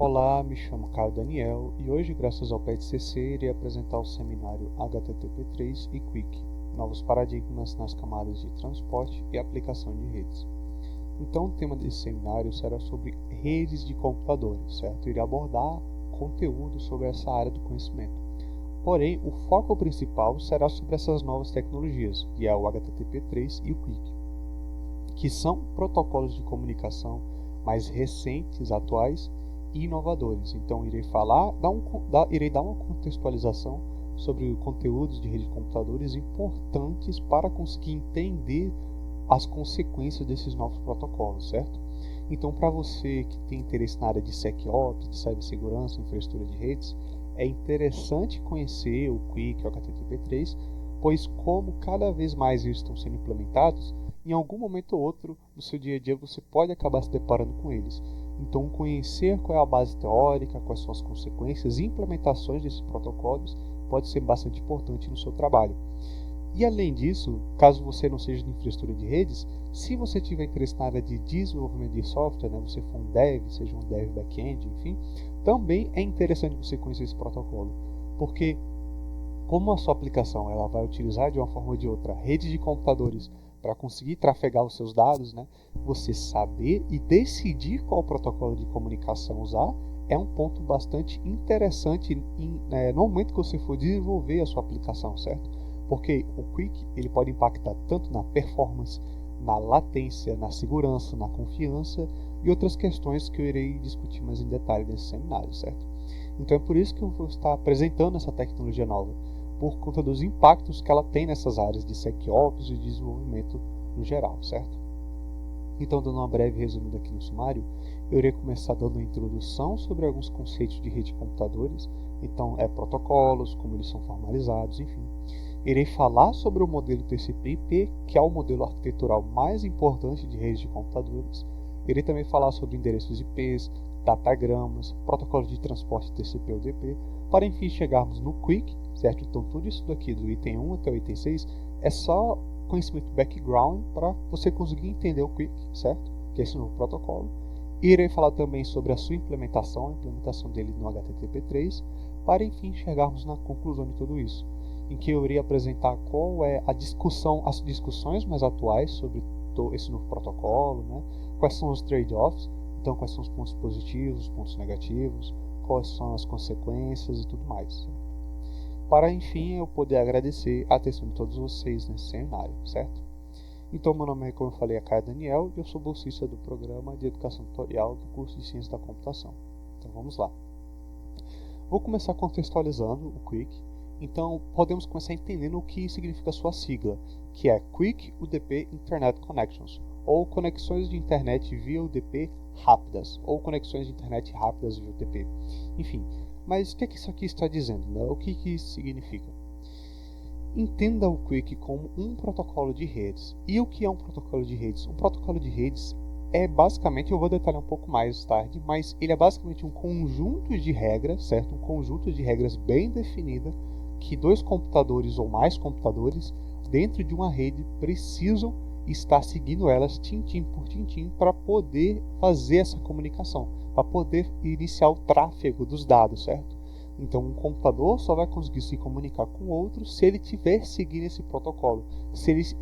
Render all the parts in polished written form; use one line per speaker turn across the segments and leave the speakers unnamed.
Olá, me chamo Caio Daniel e hoje, graças ao PET-CC, irei apresentar o seminário HTTP3 e Quick, novos paradigmas nas camadas de transporte e aplicação de redes. Então, o tema desse seminário será sobre redes de computadores, certo? Irei abordar conteúdo sobre essa área do conhecimento. Porém, o foco principal será sobre essas novas tecnologias, que é o HTTP3 e o Quick, que são protocolos de comunicação mais recentes, atuais e inovadores. Então, irei dar uma contextualização sobre conteúdos de rede de computadores importantes para conseguir entender as consequências desses novos protocolos, certo? Então, para você que tem interesse na área de SecOps, de cibersegurança, infraestrutura de redes, é interessante conhecer o Quick e o HTTP3, pois como cada vez mais eles estão sendo implementados, em algum momento ou outro no seu dia a dia você pode acabar se deparando com eles. Então, conhecer qual é a base teórica, quais são as consequências e implementações desses protocolos pode ser bastante importante no seu trabalho. E além disso, caso você não seja de infraestrutura de redes, se você tiver interesse na área de desenvolvimento de software, você for um dev, seja um dev back-end, enfim, também é interessante você conhecer esse protocolo, porque como a sua aplicação ela vai utilizar de uma forma ou de outra redes de computadores para conseguir trafegar os seus dados, você saber e decidir qual protocolo de comunicação usar é um ponto bastante interessante no momento que você for desenvolver a sua aplicação, certo? Porque o Quick ele pode impactar tanto na performance, na latência, na segurança, na confiança e outras questões que eu irei discutir mais em detalhe nesse seminário, certo? Então é por isso que eu vou estar apresentando essa tecnologia nova, por conta dos impactos que ela tem nessas áreas de SecOps e de desenvolvimento no geral, certo? Então, dando uma breve resumida aqui no sumário, eu irei começar dando uma introdução sobre alguns conceitos de rede de computadores, então protocolos, como eles são formalizados, enfim. Irei falar sobre o modelo TCP/IP, que é o modelo arquitetural mais importante de redes de computadores. Irei também falar sobre endereços IPs, datagramas, protocolos de transporte TCP/UDP, para enfim chegarmos no Quick, certo? Então tudo isso daqui do item 1 até o item 6 é só conhecimento background para você conseguir entender o Quick, certo? Que é esse novo protocolo. Irei falar também sobre a sua implementação, a implementação dele no HTTP3, para enfim chegarmos na conclusão de tudo isso, em que eu irei apresentar qual é a discussão, as discussões mais atuais sobre esse novo protocolo, quais são os trade-offs, então quais são os pontos positivos, os pontos negativos, quais são as consequências e tudo mais. Para enfim eu poder agradecer a atenção de todos vocês nesse seminário, certo? Então meu nome é, como eu falei, é Caio Daniel e eu sou bolsista do programa de educação tutorial do curso de Ciência da Computação. Então vamos lá. Vou começar contextualizando o Quick. Então podemos começar entendendo o que significa a sua sigla, que é Quick UDP Internet Connections, ou conexões de internet via UDP rápidas, ou conexões de internet rápidas via UDP. Enfim, mas o que isso aqui está dizendo? O que isso significa? Entenda o Quick como um protocolo de redes. E o que é um protocolo de redes? Um protocolo de redes é basicamente, eu vou detalhar um pouco mais tarde, mas ele é basicamente um conjunto de regras, certo? Um conjunto de regras bem definida que dois computadores ou mais computadores dentro de uma rede precisam estar seguindo elas tintim por tintim para poder fazer essa comunicação, para poder iniciar o tráfego dos dados, certo? Então um computador só vai conseguir se comunicar com o outro se ele estiver seguindo esse protocolo, se eles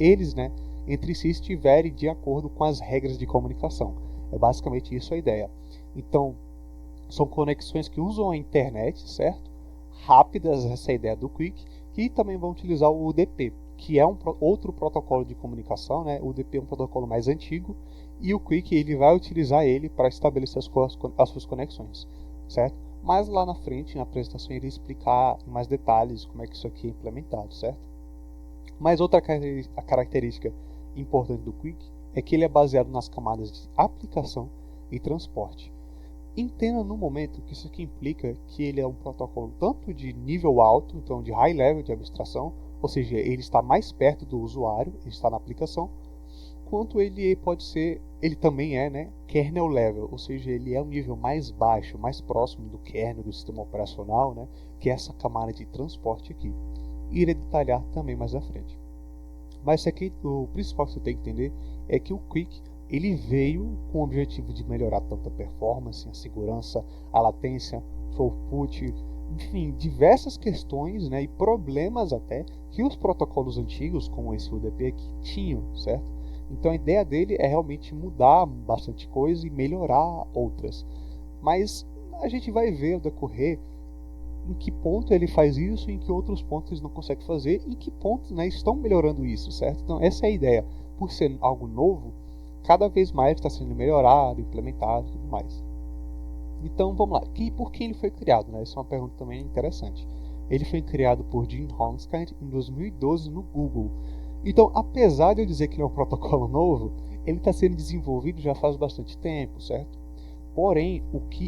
entre si estiverem de acordo com as regras de comunicação. É basicamente isso a ideia. Então são conexões que usam a internet, certo? Rápidas, essa é a ideia do Quick, que também vão utilizar o UDP, que é outro protocolo de comunicação, O UDP é um protocolo mais antigo e o Quick ele vai utilizar ele para estabelecer as suas conexões, certo? Mas lá na frente, na apresentação, eu irei explicar em mais detalhes como é que isso aqui é implementado, certo? Mas outra característica importante do Quick é que ele é baseado nas camadas de aplicação e transporte. Entenda no momento que isso aqui implica que ele é um protocolo tanto de nível alto, então de high level de abstração, ou seja, ele está mais perto do usuário, ele está na aplicação, quanto ele pode ser, ele também é kernel level, ou seja, ele é um nível mais baixo, mais próximo do kernel do sistema operacional, que é essa camada de transporte aqui. Irei detalhar também mais à frente. Mas aqui, o principal que você tem que entender é que o Quick ele veio com o objetivo de melhorar tanto a performance, a segurança, a latência, o throughput, enfim, diversas questões, né, e problemas até que os protocolos antigos, como esse UDP aqui, tinham, certo? Então a ideia dele é realmente mudar bastante coisa e melhorar outras. Mas a gente vai ver ao decorrer em que ponto ele faz isso, em que outros pontos ele não consegue fazer, e em que pontos, né, estão melhorando isso, certo? Então essa é a ideia. Por ser algo novo, cada vez mais está sendo melhorado, implementado e tudo mais. Então vamos lá, por que ele foi criado? Né? Essa é uma pergunta também interessante. Ele foi criado por Jim Honskine em 2012 no Google. Então, apesar de eu dizer que ele é um protocolo novo, ele está sendo desenvolvido já faz bastante tempo, certo? Porém,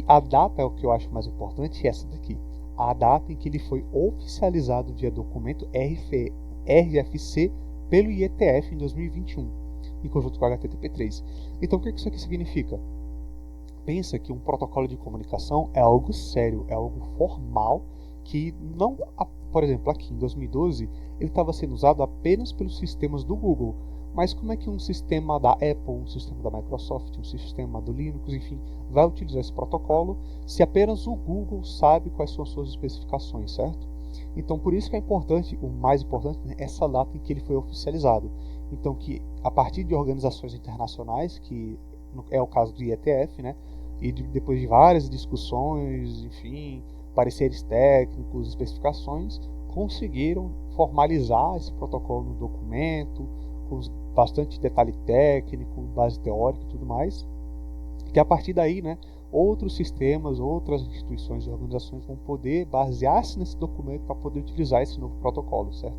a data é o que eu acho mais importante, é essa daqui. A data em que ele foi oficializado via documento RFC pelo IETF em 2021, em conjunto com o HTTP3. Então, o que isso aqui significa? Pensa que um protocolo de comunicação é algo sério, é algo formal, que não, por exemplo, aqui em 2012, ele estava sendo usado apenas pelos sistemas do Google. Mas como é que um sistema da Apple, um sistema da Microsoft, um sistema do Linux, enfim, vai utilizar esse protocolo se apenas o Google sabe quais são as suas especificações, certo? Então, por isso que é importante, o mais importante, né, essa data em que ele foi oficializado. Então, que a partir de organizações internacionais, que é o caso do IETF, né, e depois de várias discussões, enfim, pareceres técnicos, especificações, conseguiram formalizar esse protocolo no documento, com bastante detalhe técnico, base teórica e tudo mais, que a partir daí, né, outros sistemas, outras instituições e organizações vão poder basear-se nesse documento para poder utilizar esse novo protocolo, certo?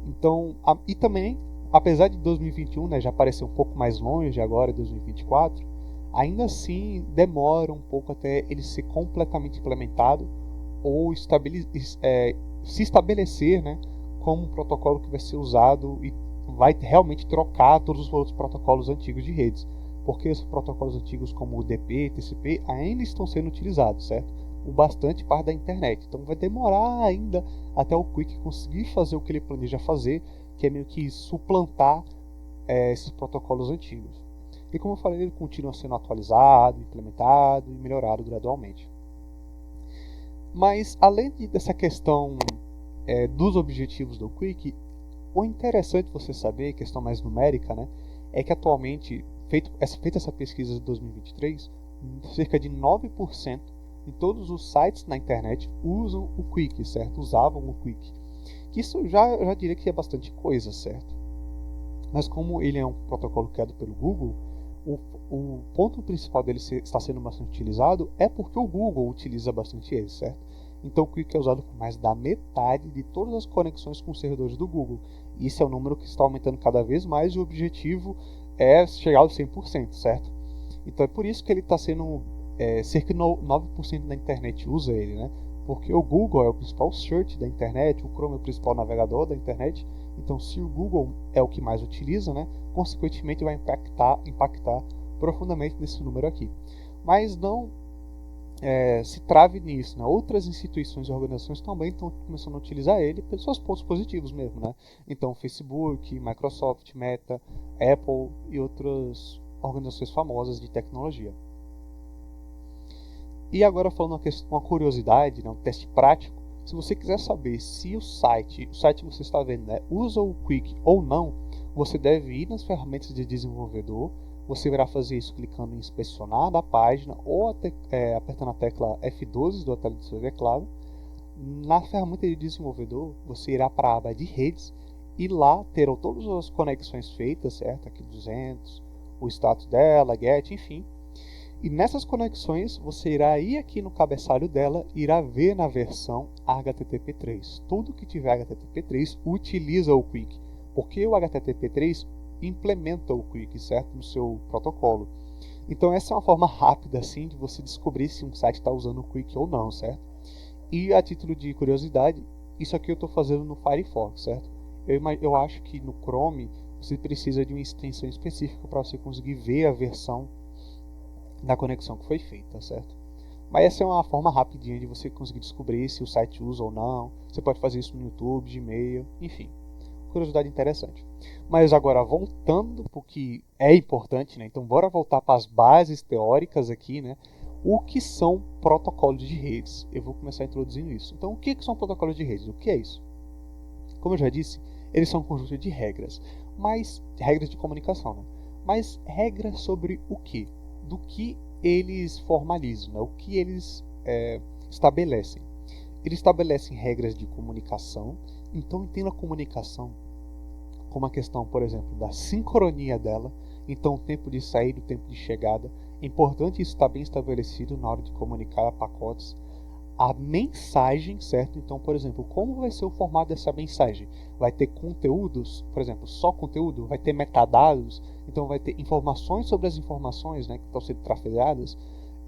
Então, e também, apesar de 2021, né, já parecer um pouco mais longe agora, 2024, ainda assim demora um pouco até ele ser completamente implementado ou se estabelecer, né, como um protocolo que vai ser usado e vai realmente trocar todos os outros protocolos antigos de redes, porque os protocolos antigos como o UDP, TCP ainda estão sendo utilizados, certo? Por bastante parte da internet. Então vai demorar ainda até o Quick conseguir fazer o que ele planeja fazer, que é meio que suplantar esses protocolos antigos. E como eu falei, ele continua sendo atualizado, implementado e melhorado gradualmente. Mas além dessa questão dos objetivos do Quick, o interessante você saber, questão mais numérica, né, é que atualmente, feita essa pesquisa de 2023, cerca de 9% de todos os sites na internet usam o Quick, certo? Usavam o Quick. Que isso eu já diria que é bastante coisa, certo? Mas como ele é um protocolo criado pelo Google, o ponto principal dele estar sendo bastante utilizado é porque o Google utiliza bastante ele, certo? Então o Quick é usado por mais da metade de todas as conexões com os servidores do Google. E isso é um número que está aumentando cada vez mais e o objetivo é chegar aos 100%, certo? Então é por isso que ele está sendo cerca de 9% da internet usa ele, né? Porque o Google é o principal search da internet, o Chrome é o principal navegador da internet. Então se o Google é o que mais utiliza, né, consequentemente vai impactar profundamente nesse número aqui. Mas não se trave nisso, né? Outras instituições e organizações também estão começando a utilizar ele pelos seus pontos positivos mesmo, né? Então Facebook, Microsoft, Meta, Apple e outras organizações famosas de tecnologia. E agora falando uma curiosidade, né, um teste prático, se você quiser saber se o site que você está vendo, né, usa o Quick ou não, você deve ir nas ferramentas de desenvolvedor. Você irá fazer isso clicando em inspecionar da página ou apertando a tecla F12 do tela do seu teclado. Na ferramenta de desenvolvedor, você irá para a aba de redes e lá terão todas as conexões feitas, certo? Aqui 200, o status dela, get, enfim. E nessas conexões, você irá ir aqui no cabeçalho dela e irá ver na versão HTTP3. Tudo que tiver HTTP3 utiliza o Quick, porque o HTTP3 implementa o Quick, certo? No seu protocolo. Então essa é uma forma rápida assim de você descobrir se um site está usando o Quick ou não, certo? E a título de curiosidade, isso aqui eu estou fazendo no Firefox, certo? Eu acho que no Chrome você precisa de uma extensão específica para você conseguir ver a versão da conexão que foi feita, certo? Mas essa é uma forma rapidinha de você conseguir descobrir se o site usa ou não. Você pode fazer isso no YouTube, Gmail, enfim. Curiosidade interessante. Mas agora, voltando para o que é importante, né? Então bora voltar para as bases teóricas aqui, né? O que são protocolos de redes? Eu vou começar introduzindo isso. Então, o que são protocolos de redes? O que é isso? Como eu já disse, eles são um conjunto de regras, mas regras de comunicação, né? Mas regras sobre o que? Do que eles formalizam, né? O que eles estabelecem. Eles estabelecem regras de comunicação. Então, entenda a comunicação como a questão, por exemplo, da sincronia dela. Então, o tempo de saída e o tempo de chegada. É importante isso estar bem estabelecido na hora de comunicar pacotes. A mensagem, certo? Então, por exemplo, como vai ser o formato dessa mensagem? Vai ter conteúdos, por exemplo, só conteúdo? Vai ter metadados? Então, vai ter informações sobre as informações, né, que estão sendo trafegadas.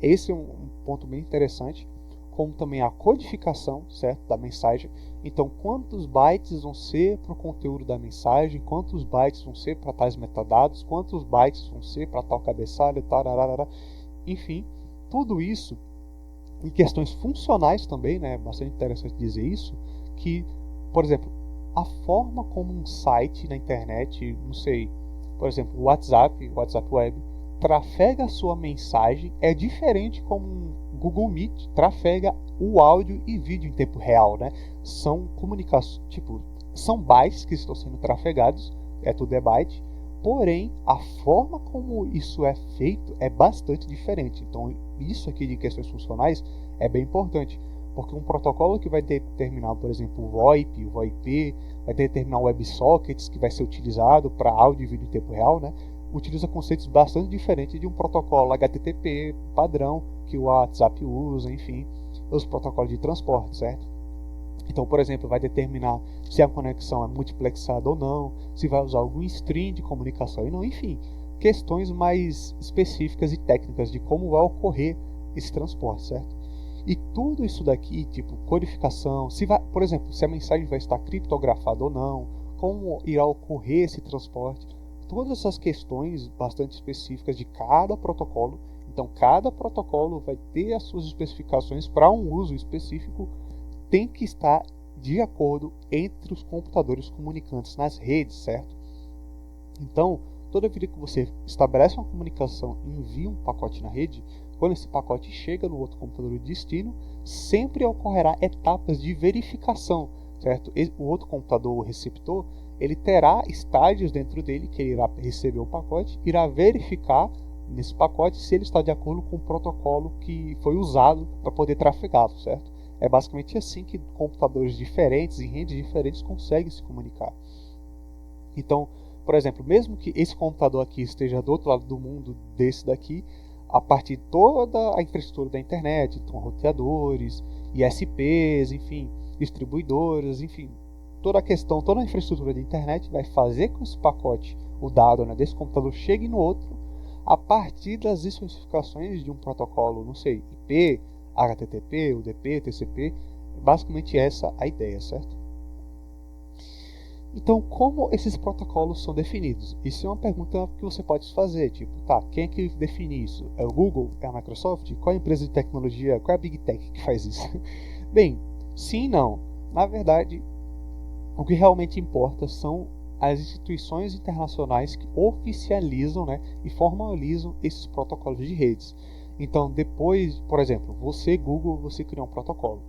Esse é um ponto bem interessante. Como também a codificação, certo, da mensagem. Então, quantos bytes vão ser para o conteúdo da mensagem, quantos bytes vão ser para tais metadados, quantos bytes vão ser para tal cabeçalho, tararara. Enfim, tudo isso em questões funcionais também, né, é bastante interessante dizer isso, que, por exemplo, a forma como um site na internet, não sei, por exemplo, o WhatsApp Web, trafega a sua mensagem é diferente como um Google Meet trafega o áudio e vídeo em tempo real, né? São comunicações, tipo, são bytes que estão sendo trafegados, tudo é byte, porém a forma como isso é feito é bastante diferente. Então, isso aqui de questões funcionais é bem importante, porque um protocolo que vai determinar, por exemplo, o VoIP, o VoIP, vai determinar o WebSockets que vai ser utilizado para áudio e vídeo em tempo real, né? Utiliza conceitos bastante diferentes de um protocolo HTTP padrão que o WhatsApp usa, enfim, os protocolos de transporte, certo? Então, por exemplo, vai determinar se a conexão é multiplexada ou não, se vai usar algum string de comunicação e não, enfim, questões mais específicas e técnicas de como vai ocorrer esse transporte, certo? E tudo isso daqui, tipo codificação, se vai, por exemplo, se a mensagem vai estar criptografada ou não, como irá ocorrer esse transporte, todas essas questões bastante específicas de cada protocolo. Então, cada protocolo vai ter as suas especificações para um uso específico, tem que estar de acordo entre os computadores comunicantes nas redes, certo? Então, toda vez que você estabelece uma comunicação e envia um pacote na rede, quando esse pacote chega no outro computador de destino, sempre ocorrerá etapas de verificação, certo? O outro computador, o receptor, ele terá estágios dentro dele que ele irá receber o pacote, irá verificar nesse pacote se ele está de acordo com o protocolo que foi usado para poder trafegá-lo, certo? É basicamente assim que computadores diferentes, em redes diferentes, conseguem se comunicar. Então, por exemplo, mesmo que esse computador aqui esteja do outro lado do mundo desse daqui, a partir de toda a infraestrutura da internet, então roteadores, ISPs, enfim, distribuidores, enfim, toda a questão, toda a infraestrutura da internet vai fazer com que esse pacote, o dado, né, desse computador chegue no outro a partir das especificações de um protocolo, não sei, IP, HTTP, UDP, TCP, basicamente essa a ideia, certo? Então, como esses protocolos são definidos? Isso é uma pergunta que você pode fazer, tipo, tá, quem é que define isso? É o Google? É a Microsoft? Qual é a empresa de tecnologia? Qual é a Big Tech que faz isso? Bem, sim e não. Na verdade, o que realmente importa são as instituições internacionais que oficializam, né, e formalizam esses protocolos de redes. Então, depois, por exemplo, você, Google, você criou um protocolo.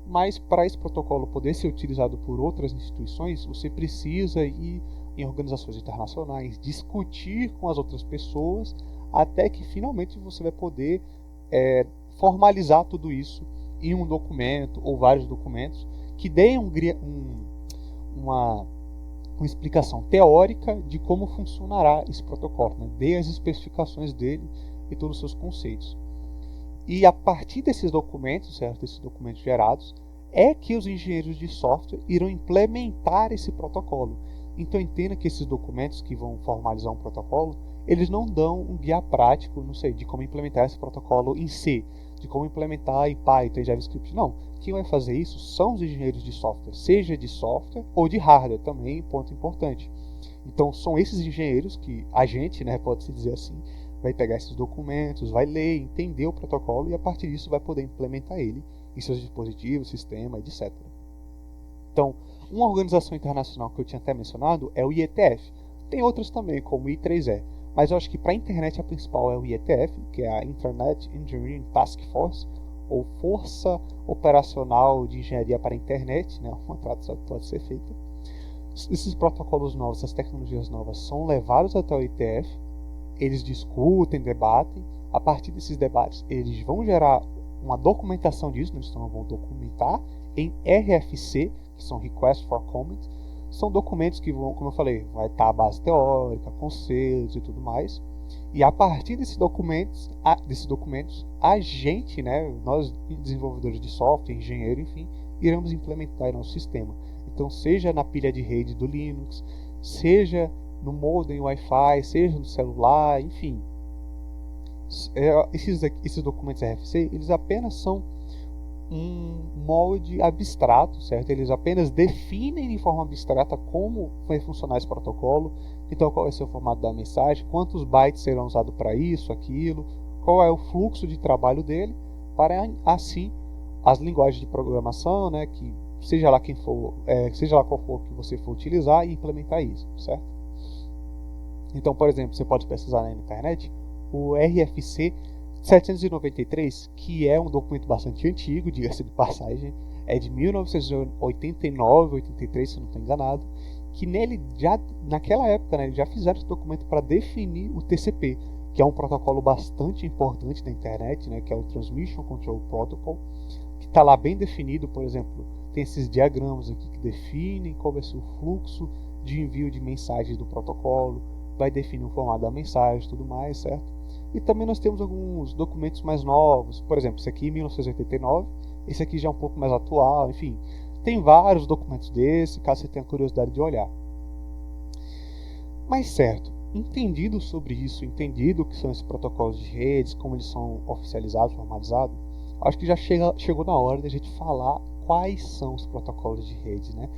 Mas para esse protocolo poder ser utilizado por outras instituições, você precisa ir em organizações internacionais, discutir com as outras pessoas, até que finalmente você vai poder formalizar tudo isso em um documento ou vários documentos que deem uma explicação teórica de como funcionará esse protocolo, né? Dê as especificações dele e todos os seus conceitos. E a partir desses documentos, certo? Esses documentos gerados, é que os engenheiros de software irão implementar esse protocolo. Então entenda que esses documentos que vão formalizar um protocolo, eles não dão um guia prático, não sei, de como implementar esse protocolo em C, de como implementar em Python, em JavaScript. Não. Quem vai fazer isso são os engenheiros de software, seja de software ou de hardware também, ponto importante. Então são esses engenheiros que a gente, né, pode-se dizer assim, vai pegar esses documentos, vai ler, entender o protocolo e a partir disso vai poder implementar ele em seus dispositivos, sistema, etc. Então, Uma organização internacional que eu tinha até mencionado é o IETF. Tem outras também, como o I3E. Mas eu acho que para a internet a principal é o IETF, que é a Internet Engineering Task Force, ou Força Operacional de Engenharia para a Internet, né? Uma tradução que pode ser feita. Esses protocolos novos, essas tecnologias novas são levados até o IETF, eles discutem, debatem. A partir desses debates, eles vão gerar uma documentação disso, eles vão documentar em RFC, que são Request for Comment. São documentos que vão, como eu falei, vai estar a base teórica, conceitos e tudo mais. E a partir desses documentos, a gente, né, nós desenvolvedores de software, engenheiro, enfim, iremos implementar em nosso sistema. Então, seja na pilha de rede do Linux, seja no modem Wi-Fi, seja no celular, enfim. Esses documentos RFC, eles apenas são um molde abstrato, certo? Eles apenas definem de forma abstrata como vai funcionar esse protocolo. Então, qual vai ser o formato da mensagem, quantos bytes serão usados para isso, aquilo, qual é o fluxo de trabalho dele, para assim as linguagens de programação, né, que seja lá qual for que você for utilizar e implementar isso, certo? Então, por exemplo, você pode pesquisar na internet o RFC 793, que é um documento bastante antigo, diga-se de passagem, é de 1989, 83, se eu não estou enganado, que nele, já naquela época, né, eles já fizeram esse documento para definir o TCP, que é um protocolo bastante importante da internet, né, que é o Transmission Control Protocol, que está lá bem definido. Por exemplo, tem esses diagramas aqui que definem qual vai ser o fluxo de envio de mensagens do protocolo, vai definir o formato da mensagem e tudo mais, certo? E também nós temos alguns documentos mais novos, por exemplo, esse aqui 1989, esse aqui já é um pouco mais atual, enfim. Tem vários documentos desse, caso você tenha curiosidade de olhar. Mas certo, entendido sobre isso, entendido o que são esses protocolos de redes, como eles são oficializados, formalizados, acho que já chegou na hora de a gente falar quais são os protocolos de rede, né?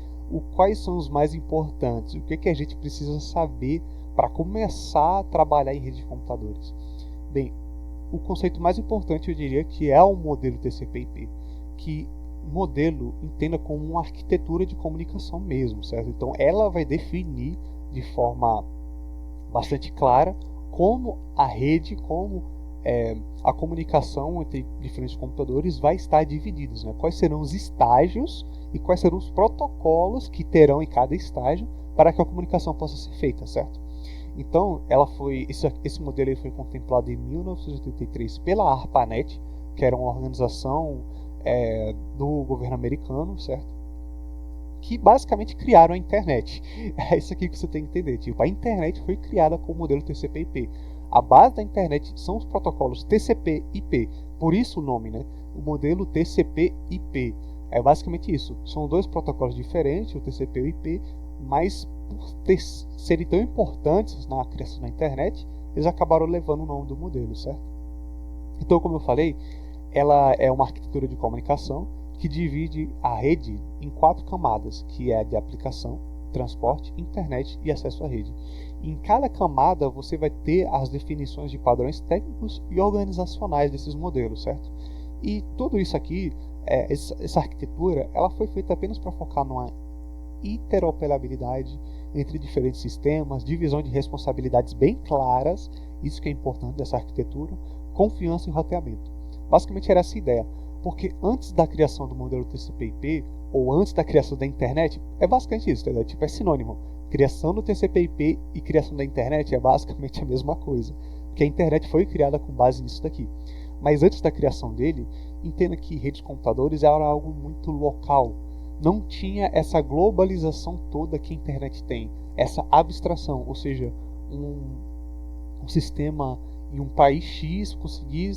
Quais são os mais importantes, o que a gente precisa saber para começar a trabalhar em rede de computadores. Bem, o conceito mais importante eu diria que é o modelo TCP/IP, que modelo entenda como uma arquitetura de comunicação mesmo, certo? Então ela vai definir de forma bastante clara como a rede, como a comunicação entre diferentes computadores vai estar divididos, né? Quais serão os estágios e quais serão os protocolos que terão em cada estágio para que a comunicação possa ser feita, certo? Então, esse modelo foi contemplado em 1983 pela ARPANET, que era uma organização do governo americano, certo? Que basicamente criaram a internet. É isso aqui que você tem que entender. Tipo, a internet foi criada com o modelo TCP/IP. A base da internet são os protocolos TCP/IP. Por isso o nome, né? O modelo TCP/IP. É basicamente isso. São dois protocolos diferentes, o TCP e o IP, mas por serem tão importantes na criação da internet, eles acabaram levando o nome do modelo, certo? Então, como eu falei, ela é uma arquitetura de comunicação que divide a rede em 4 camadas, que é a de aplicação, transporte, internet e acesso à rede. Em cada camada você vai ter as definições de padrões técnicos e organizacionais desses modelos, certo? E tudo isso aqui, essa arquitetura, ela foi feita apenas para focar numa interoperabilidade entre diferentes sistemas, divisão de responsabilidades bem claras, isso que é importante dessa arquitetura, confiança e roteamento. Basicamente era essa a ideia, porque antes da criação do modelo TCP/IP, ou antes da criação da internet, é basicamente isso, entendeu? Tipo, é sinônimo. Criação do TCP/IP e criação da internet é basicamente a mesma coisa, porque a internet foi criada com base nisso daqui. Mas antes da criação dele, entenda que redes de computadores era algo muito local. Não tinha essa globalização toda que a internet tem, essa abstração, ou seja, um sistema em um país X conseguir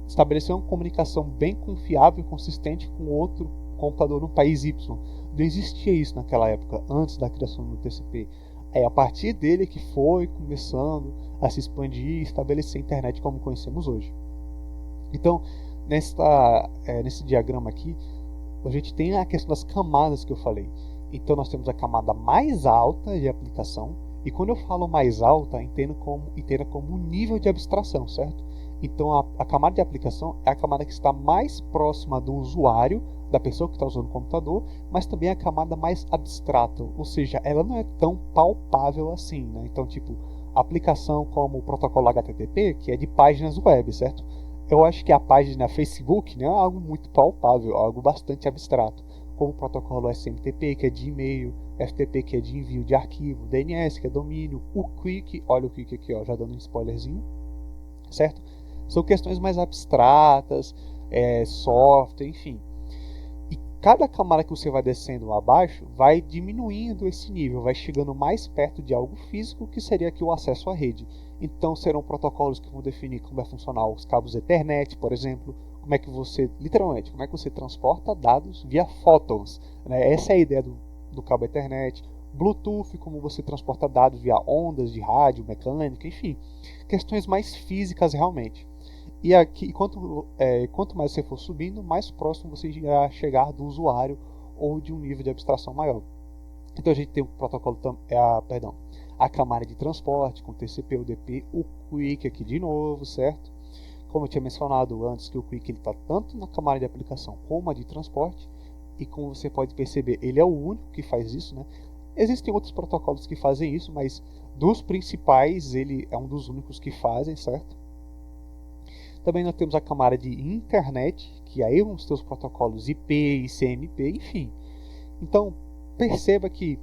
estabelecer uma comunicação bem confiável e consistente com outro computador no país Y. Não existia isso naquela época, antes da criação do TCP. É a partir dele que foi começando a se expandir e estabelecer a internet como conhecemos hoje. Então, nesse diagrama aqui, a gente tem a questão das camadas que eu falei. Então nós temos a camada mais alta de aplicação, e quando eu falo mais alta, entenda como um nível de abstração, certo? Então a camada de aplicação é a camada que está mais próxima do usuário, da pessoa que está usando o computador, mas também é a camada mais abstrata, ou seja, ela não é tão palpável assim, né? Então, tipo, aplicação como o protocolo HTTP, que é de páginas web, certo? Eu acho que a página Facebook, né, é algo muito palpável, algo bastante abstrato, como o protocolo SMTP, que é de e-mail, FTP, que é de envio de arquivo, DNS, que é domínio, o QUIC, olha o QUIC aqui, ó, já dando um spoilerzinho, certo? São questões mais abstratas, software, enfim. E cada camada que você vai descendo abaixo vai diminuindo esse nível, vai chegando mais perto de algo físico, que seria aqui o acesso à rede. Então serão protocolos que vão definir como vai funcionar os cabos Ethernet, por exemplo, como é que você, literalmente, como é que você transporta dados via fótons, né? Essa é a ideia do cabo Ethernet. Bluetooth, como você transporta dados via ondas de rádio, mecânica, enfim, questões mais físicas realmente. E aqui, quanto mais você for subindo, mais próximo você irá chegar do usuário ou de um nível de abstração maior. Então a gente tem o protocolo, a camada de transporte com TCP, UDP, o QUIC aqui de novo, certo? Como eu tinha mencionado antes, que o QUIC está tanto na camada de aplicação como a de transporte, e como você pode perceber, ele é o único que faz isso, né? Existem outros protocolos que fazem isso, mas dos principais, ele é um dos únicos que fazem, certo? Também nós temos a camada de internet, que aí vamos ter os protocolos IP, ICMP, enfim. Então, perceba que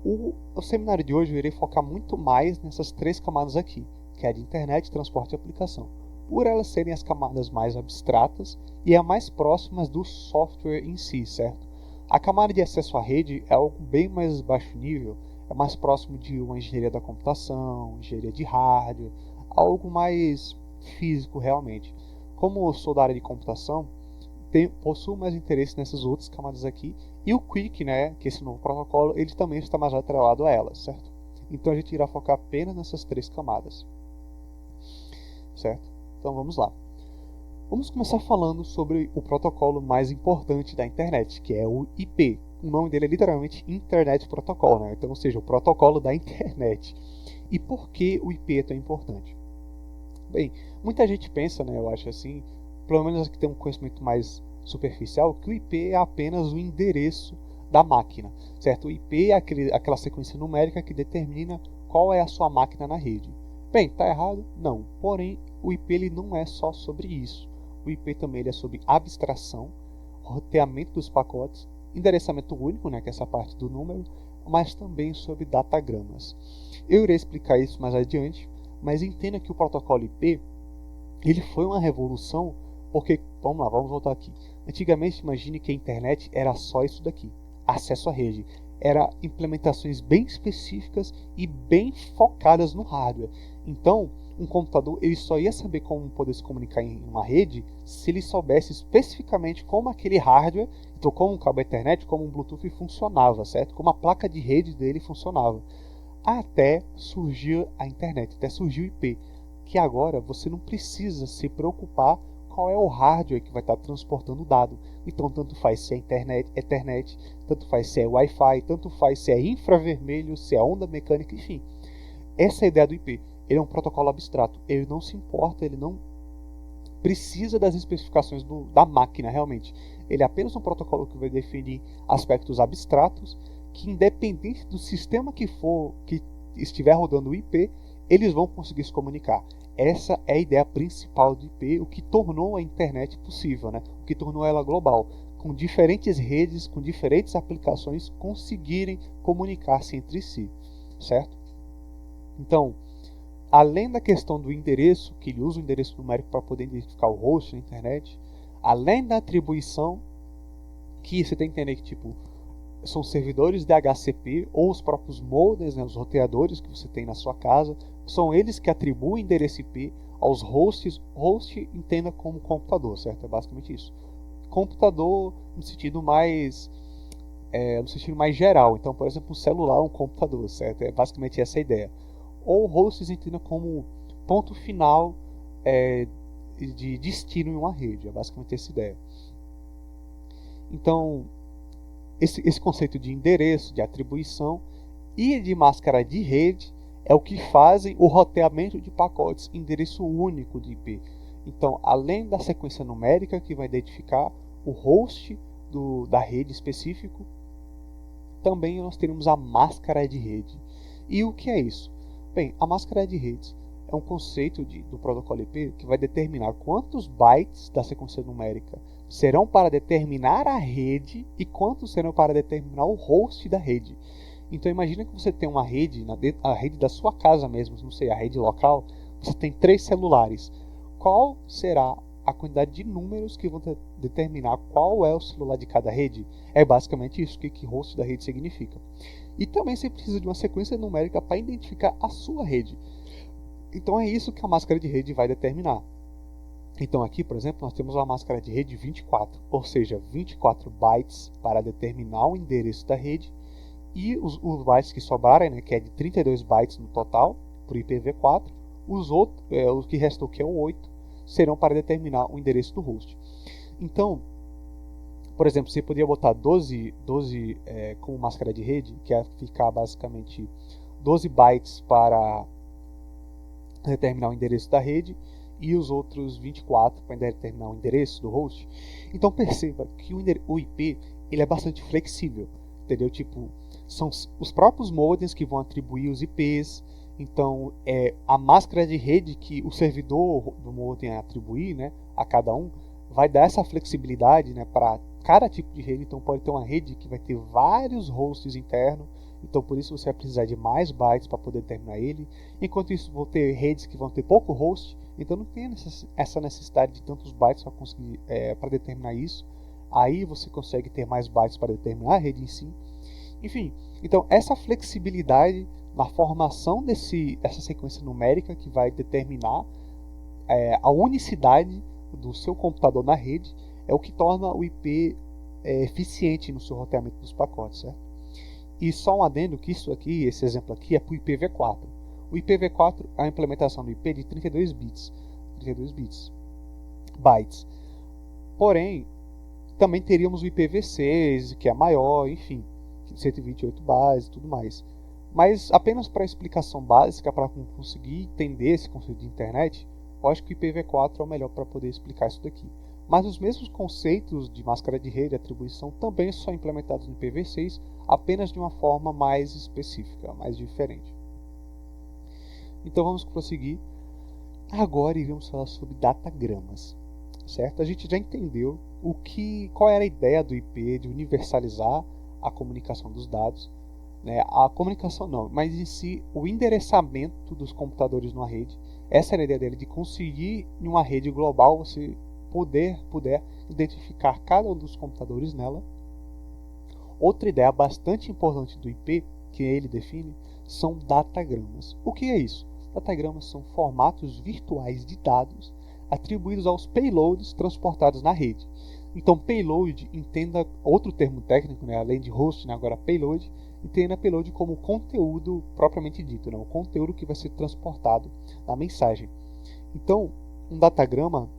o seminário de hoje eu irei focar muito mais nessas três camadas aqui, que é a de internet, transporte e aplicação, por elas serem as camadas mais abstratas e as mais próximas do software em si, certo? A camada de acesso à rede é algo bem mais baixo nível, é mais próximo de uma engenharia da computação, engenharia de hardware, algo mais físico realmente. Como eu sou da área de computação, possuo mais interesse nessas outras camadas aqui, e o QUIC, né, que é esse novo protocolo, ele também está mais atrelado a elas, certo? Então a gente irá focar apenas nessas três camadas, certo? Então vamos lá. Vamos começar falando sobre o protocolo mais importante da internet, que é o IP. O nome dele é literalmente Internet Protocol, né? Então, ou seja, o protocolo da internet. E por que o IP é tão importante? Bem, muita gente pensa, né, eu acho assim, pelo menos que tem um conhecimento mais superficial, que o IP é apenas o endereço da máquina, certo? O IP é aquela sequência numérica que determina qual é a sua máquina na rede. Bem, está errado? Não. Porém, o IP ele não é só sobre isso. O IP também ele é sobre abstração, roteamento dos pacotes, endereçamento único, né, que é essa parte do número, mas também sobre datagramas. Eu irei explicar isso mais adiante, mas entenda que o protocolo IP ele foi uma revolução, porque, vamos lá, vamos voltar aqui. Antigamente, imagine que a internet era só isso daqui, acesso à rede. Era implementações bem específicas e bem focadas no hardware. Então, um computador ele só ia saber como poder se comunicar em uma rede se ele soubesse especificamente como aquele hardware, então como um cabo Ethernet, como um Bluetooth funcionava, certo? Como a placa de rede dele funcionava. Até surgiu a internet, até surgiu o IP, que agora você não precisa se preocupar qual é o hardware que vai estar transportando o dado. Então tanto faz se é internet, Ethernet, tanto faz se é Wi-Fi, tanto faz se é infravermelho, se é onda mecânica, enfim. Essa é a ideia do IP. Ele é um protocolo abstrato, ele não se importa, ele não precisa das especificações da máquina realmente. Ele é apenas um protocolo que vai definir aspectos abstratos que, independente do sistema que estiver rodando o IP, eles vão conseguir se comunicar. Essa é a ideia principal do IP, o que tornou a internet possível, né? O que tornou ela global, com diferentes redes, com diferentes aplicações conseguirem comunicar-se entre si, certo? Então, além da questão do endereço, que ele usa o endereço numérico para poder identificar o host na internet, além da atribuição, que você tem que entender que tipo são servidores DHCP ou os próprios modems, né, os roteadores que você tem na sua casa, são eles que atribuem endereço IP aos hosts. Host entenda como computador, certo? É basicamente isso. Computador no sentido mais geral. Então, por exemplo, um celular é um computador, certo? É basicamente essa a ideia. Ou hosts entenda como ponto final de destino em uma rede. É basicamente essa ideia. Então, esse conceito de endereço, de atribuição e de máscara de rede é o que fazem o roteamento de pacotes, endereço único de IP. Então, além da sequência numérica que vai identificar o host da rede específico, também nós teremos a máscara de rede. E o que é isso? Bem, a máscara de redes é um conceito do protocolo IP que vai determinar quantos bytes da sequência numérica serão para determinar a rede e quantos serão para determinar o host da rede. Então imagina que você tem uma rede, a rede da sua casa mesmo, não sei, a rede local, você tem 3 celulares. Qual será a quantidade de números que vão determinar qual é o celular de cada rede? É basicamente isso que host da rede significa. E também você precisa de uma sequência numérica para identificar a sua rede. Então é isso que a máscara de rede vai determinar. Então aqui, por exemplo, nós temos uma máscara de rede 24, ou seja, 24 bytes para determinar o endereço da rede, e os bytes que sobrarem, né, que é de 32 bytes no total, para o IPv4, o que restou, que é o 8, serão para determinar o endereço do host. Então, por exemplo, você poderia botar 12 como máscara de rede, que é ficar basicamente 12 bytes para determinar o endereço da rede e os outros 24 para determinar o endereço do host. Então perceba que o IP ele é bastante flexível, entendeu? Tipo, são os próprios modems que vão atribuir os IPs. Então a máscara de rede que o servidor do modem atribuir, né, a cada um, vai dar essa flexibilidade, né, para cada tipo de rede. Então pode ter uma rede que vai ter vários hosts internos. Então por isso você vai precisar de mais bytes para poder determinar ele. Enquanto isso vão ter redes que vão ter pouco host. Então não tem essa necessidade de tantos bytes para conseguir para determinar isso. Aí você consegue ter mais bytes para determinar a rede em si. Enfim, então essa flexibilidade na formação dessa sequência numérica que vai determinar a unicidade do seu computador na rede é o que torna o IP eficiente no seu roteamento dos pacotes, certo? E só um adendo que isso aqui, esse exemplo aqui, é para o IPv4. O IPv4 é a implementação do IP de 32 bytes. Porém, também teríamos o IPv6, que é maior, enfim, 128 bytes e tudo mais. Mas apenas para explicação básica, para conseguir entender esse conceito de internet, eu acho que o IPv4 é o melhor para poder explicar isso daqui. Mas os mesmos conceitos de máscara de rede e atribuição também são implementados no IPv6, apenas de uma forma mais específica, mais diferente. Então vamos prosseguir. Agora iremos falar sobre datagramas, certo? A gente já entendeu qual era a ideia do IP de universalizar a comunicação dos dados, né? A comunicação não, mas em si o endereçamento dos computadores numa rede. Essa era a ideia dele, de conseguir em uma rede global você puder identificar cada um dos computadores nela. Outra ideia bastante importante do IP que ele define são datagramas. O que é isso? Datagramas são formatos virtuais de dados atribuídos aos payloads transportados na rede. Então, payload, entenda outro termo técnico, né, além de host, né, agora payload, entenda payload como conteúdo propriamente dito, né, o conteúdo que vai ser transportado na mensagem. Então, um datagrama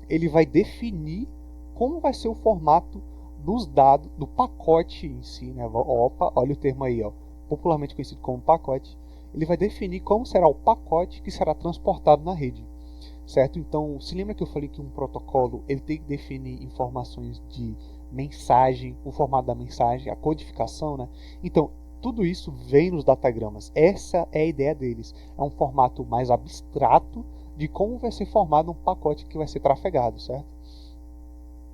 ele vai definir como vai ser o formato dos dados, do pacote em si, né? Opa, olha o termo aí, ó, popularmente conhecido como pacote. Ele vai definir como será o pacote que será transportado na rede, certo? Então, se lembra que eu falei que um protocolo ele tem que definir informações de mensagem, o formato da mensagem, a codificação, né? Então, tudo isso vem nos datagramas. Essa é a ideia deles. É um formato mais abstrato de como vai ser formado um pacote que vai ser trafegado, certo?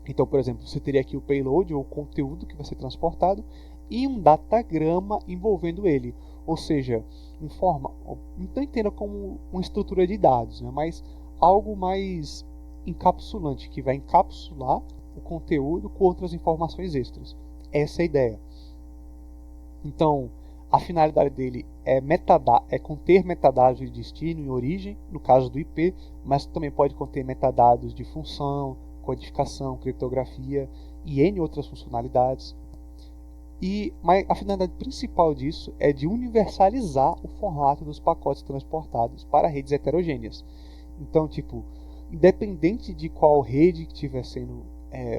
Então, por exemplo, você teria aqui o payload, ou o conteúdo que vai ser transportado, e um datagrama envolvendo ele. Ou seja, não entenda como uma estrutura de dados, né? Mas algo mais encapsulante, que vai encapsular o conteúdo com outras informações extras. Essa é a ideia. Então, a finalidade dele é conter metadados de destino e origem, no caso do IP, mas também pode conter metadados de função, codificação, criptografia e N outras funcionalidades. Mas a finalidade principal disso é de universalizar o formato dos pacotes transportados para redes heterogêneas. Então, tipo, independente de qual rede que estiver sendo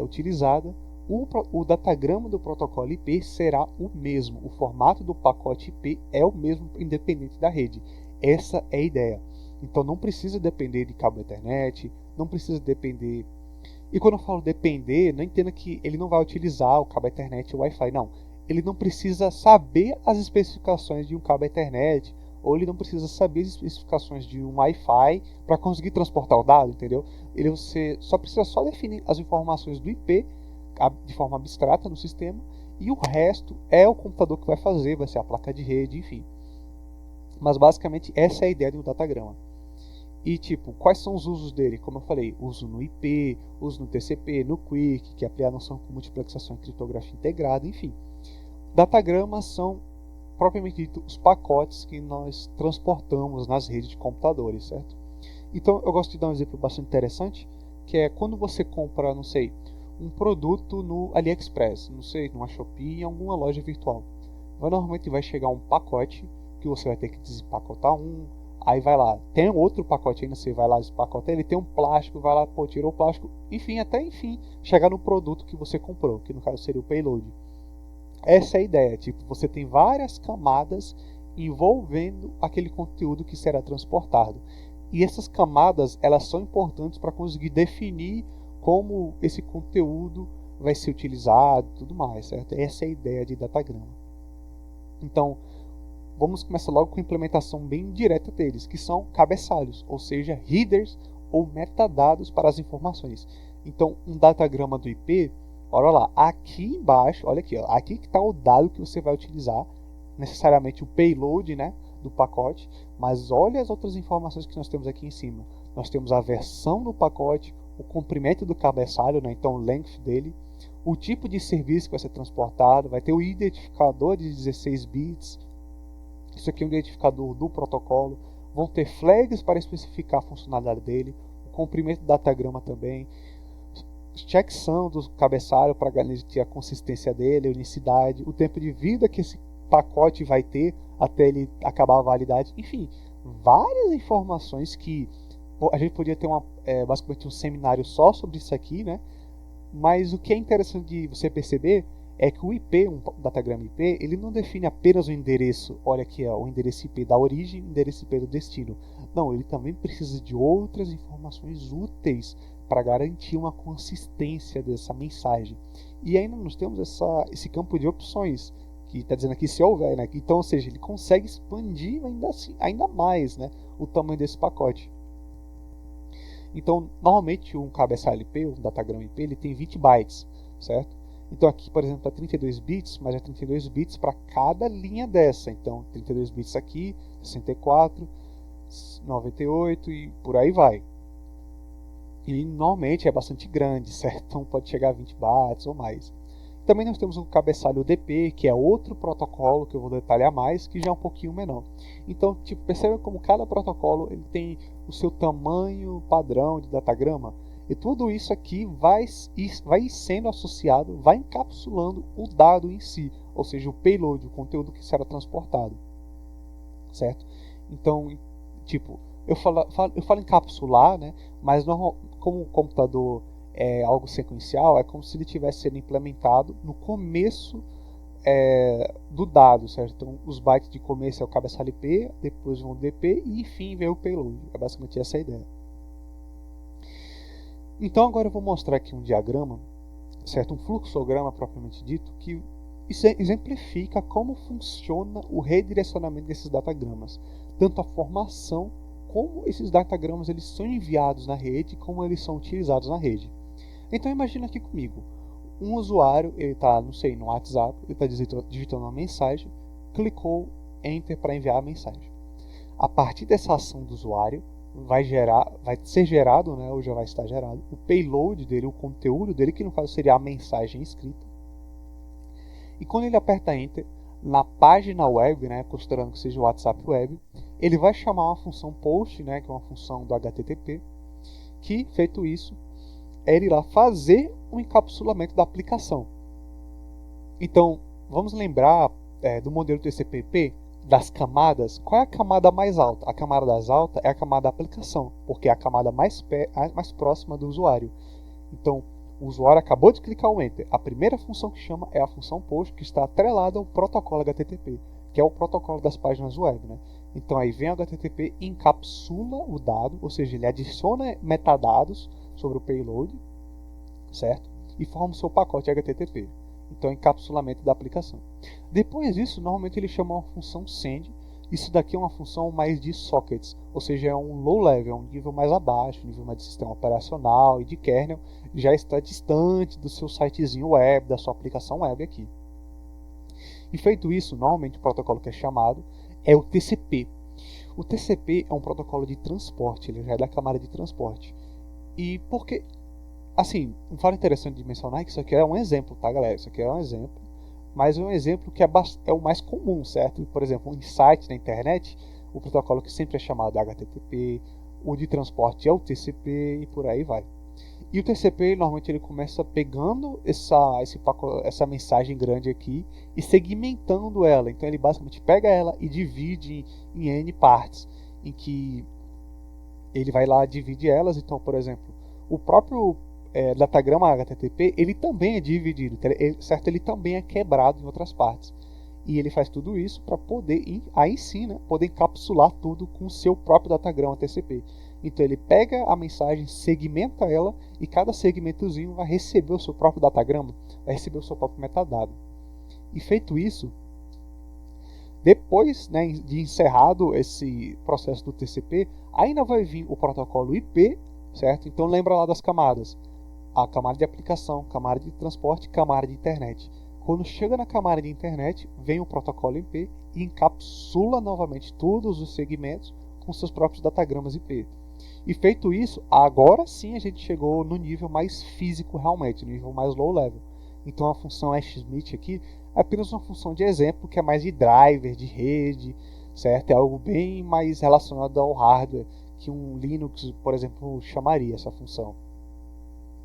utilizada, o datagrama do protocolo IP será o mesmo. O formato do pacote IP é o mesmo, independente da rede. Essa é a ideia. Então não precisa depender de cabo Ethernet, não precisa depender. E quando eu falo depender, não entenda que ele não vai utilizar o cabo Ethernet ou Wi-Fi, não. Ele não precisa saber as especificações de um cabo Ethernet, ou ele não precisa saber as especificações de um Wi-Fi para conseguir transportar o dado, entendeu? Você só precisa definir as informações do IP de forma abstrata no sistema, e o resto é o computador que vai fazer, vai ser a placa de rede, enfim. Mas basicamente essa é a ideia de um datagrama. E tipo, quais são os usos dele? Como eu falei, uso no IP, uso no TCP, no QUIC, que é a noção com multiplexação e criptografia integrada, enfim. Datagramas são, propriamente dito, os pacotes que nós transportamos nas redes de computadores, certo? Então eu gosto de dar um exemplo bastante interessante, que é quando você compra, não sei, um produto no AliExpress, não sei, numa Shopee, em alguma loja virtual. Normalmente vai chegar um pacote que você vai ter que desempacotar aí vai lá, tem outro pacote ainda, você vai lá desempacota ele, tem um plástico, vai lá, pô, tirou o plástico, enfim, chegar no produto que você comprou, que no caso seria o payload. Essa é a ideia, tipo, você tem várias camadas envolvendo aquele conteúdo que será transportado. E essas camadas, elas são importantes para conseguir definir como esse conteúdo vai ser utilizado e tudo mais, certo? Essa é a ideia de datagrama. Então, vamos começar logo com a implementação bem direta deles, que são cabeçalhos, ou seja, headers ou metadados para as informações. Então, um datagrama do IP, olha lá, aqui embaixo, olha aqui, ó, aqui que está o dado que você vai utilizar, necessariamente o payload, né, do pacote, mas olha as outras informações que nós temos aqui em cima. Nós temos a versão do pacote, o comprimento do cabeçalho, né, então o length dele, o tipo de serviço que vai ser transportado, vai ter o identificador de 16 bits, isso aqui é um identificador do protocolo, vão ter flags para especificar a funcionalidade dele, o comprimento do datagrama também, checksum do cabeçalho para garantir a consistência dele, a unicidade, o tempo de vida que esse pacote vai ter até ele acabar a validade, enfim, várias informações que a gente podia ter basicamente um seminário só sobre isso aqui, né? Mas o que é interessante de você perceber é que o IP, um datagrama IP, ele não define apenas o endereço, olha aqui, o endereço IP da origem e o endereço IP do destino. Não, ele também precisa de outras informações úteis para garantir uma consistência dessa mensagem. E ainda nós temos esse campo de opções, que está dizendo aqui se houver, né? Então, ou seja, ele consegue expandir ainda mais, né, o tamanho desse pacote. Então, normalmente um cabeçalho IP, um datagrama IP, ele tem 20 bytes, certo? Então aqui, por exemplo, está 32 bits, mas é 32 bits para cada linha dessa. Então, 32 bits aqui, 64, 98 e por aí vai. E normalmente é bastante grande, certo? Então pode chegar a 20 bytes ou mais. Também nós temos o cabeçalho UDP, que é outro protocolo que eu vou detalhar mais, que já é um pouquinho menor. Então, tipo, perceba como cada protocolo ele tem o seu tamanho padrão de datagrama. E tudo isso aqui vai sendo associado, vai encapsulando o dado em si, ou seja, o payload, o conteúdo que será transportado, certo? Então, tipo, eu falo encapsular, né? Mas como o computador é algo sequencial, é como se ele estivesse sendo implementado no começo do dado, certo? Então, os bytes de começo é o cabeçalho IP, depois vem o DP e enfim vem o payload. É basicamente essa a ideia. Então agora eu vou mostrar aqui um diagrama, certo? Um fluxograma propriamente dito, que exemplifica como funciona o redirecionamento desses datagramas, tanto a formação como esses datagramas eles são enviados na rede, como eles são utilizados na rede. Então imagina aqui comigo, um usuário, ele está, não sei, no WhatsApp, ele está digitando uma mensagem, clicou Enter para enviar a mensagem. A partir dessa ação do usuário, vai ser gerado, né, ou já vai estar gerado, o payload dele, o conteúdo dele, que no caso seria a mensagem escrita. E quando ele aperta Enter, na página web, né, considerando que seja o WhatsApp Web, ele vai chamar uma função POST, né, que é uma função do HTTP, que, feito isso, ele irá fazer um encapsulamento da aplicação. Então, vamos lembrar do modelo TCP/IP, das camadas. Qual é a camada mais alta? A camada mais alta é a camada da aplicação, porque é a camada mais próxima do usuário. Então, o usuário acabou de clicar o Enter. A primeira função que chama é a função POST, que está atrelada ao protocolo HTTP, que é o protocolo das páginas web, né? Então aí vem o HTTP, encapsula o dado, ou seja, ele adiciona metadados sobre o payload, certo? E forma o seu pacote HTTP. Então, encapsulamento da aplicação. Depois disso, normalmente ele chama uma função send. Isso daqui é uma função mais de sockets, ou seja, é um low level, um nível mais abaixo, um nível mais de sistema operacional e de kernel, já está distante do seu sitezinho web, da sua aplicação web aqui. E feito isso, normalmente o protocolo que é chamado é o TCP. O TCP é um protocolo de transporte, ele já é da camada de transporte. E por que? Assim, um fato interessante de mencionar é que isso aqui é um exemplo, tá, galera? Isso aqui é um exemplo, mas é um exemplo que é o mais comum, certo? Por exemplo, em sites na internet, o protocolo que sempre é chamado é HTTP, o de transporte é o TCP e por aí vai. E o TCP, normalmente, ele começa pegando essa mensagem grande aqui e segmentando ela. Então, ele basicamente pega ela e divide em N partes, em que ele vai lá divide elas. Então, por exemplo, o próprio datagrama HTTP, ele também é dividido, certo? Ele também é quebrado em outras partes. E ele faz tudo isso para poder, aí sim, né, poder encapsular tudo com o seu próprio datagrama TCP. Então ele pega a mensagem, segmenta ela e cada segmentozinho vai receber o seu próprio datagrama, vai receber o seu próprio metadado. E feito isso, depois, né, de encerrado esse processo do TCP, ainda vai vir o protocolo IP, certo? Então lembra lá das camadas. A camada de aplicação, camada de transporte, camada de internet. Quando chega na camada de internet, vem o protocolo IP e encapsula novamente todos os segmentos com seus próprios datagramas IP. E feito isso, agora sim a gente chegou no nível mais físico realmente, no nível mais low level. Então a função hashmit aqui é apenas uma função de exemplo que é mais de driver, de rede, certo? É algo bem mais relacionado ao hardware que um Linux, por exemplo, chamaria essa função.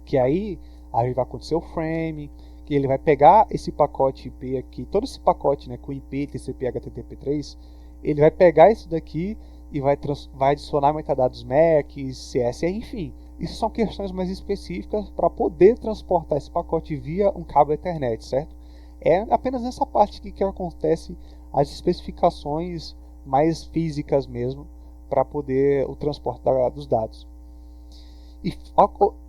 Que aí vai acontecer o frame, que ele vai pegar esse pacote IP aqui, todo esse pacote, né, com IP, TCP, HTTP3, ele vai pegar isso daqui e vai adicionar metadados MAC, CSR, enfim. Isso são questões mais específicas para poder transportar esse pacote via um cabo Ethernet, certo? É apenas nessa parte aqui que acontece as especificações mais físicas mesmo para poder o transporte dos dados.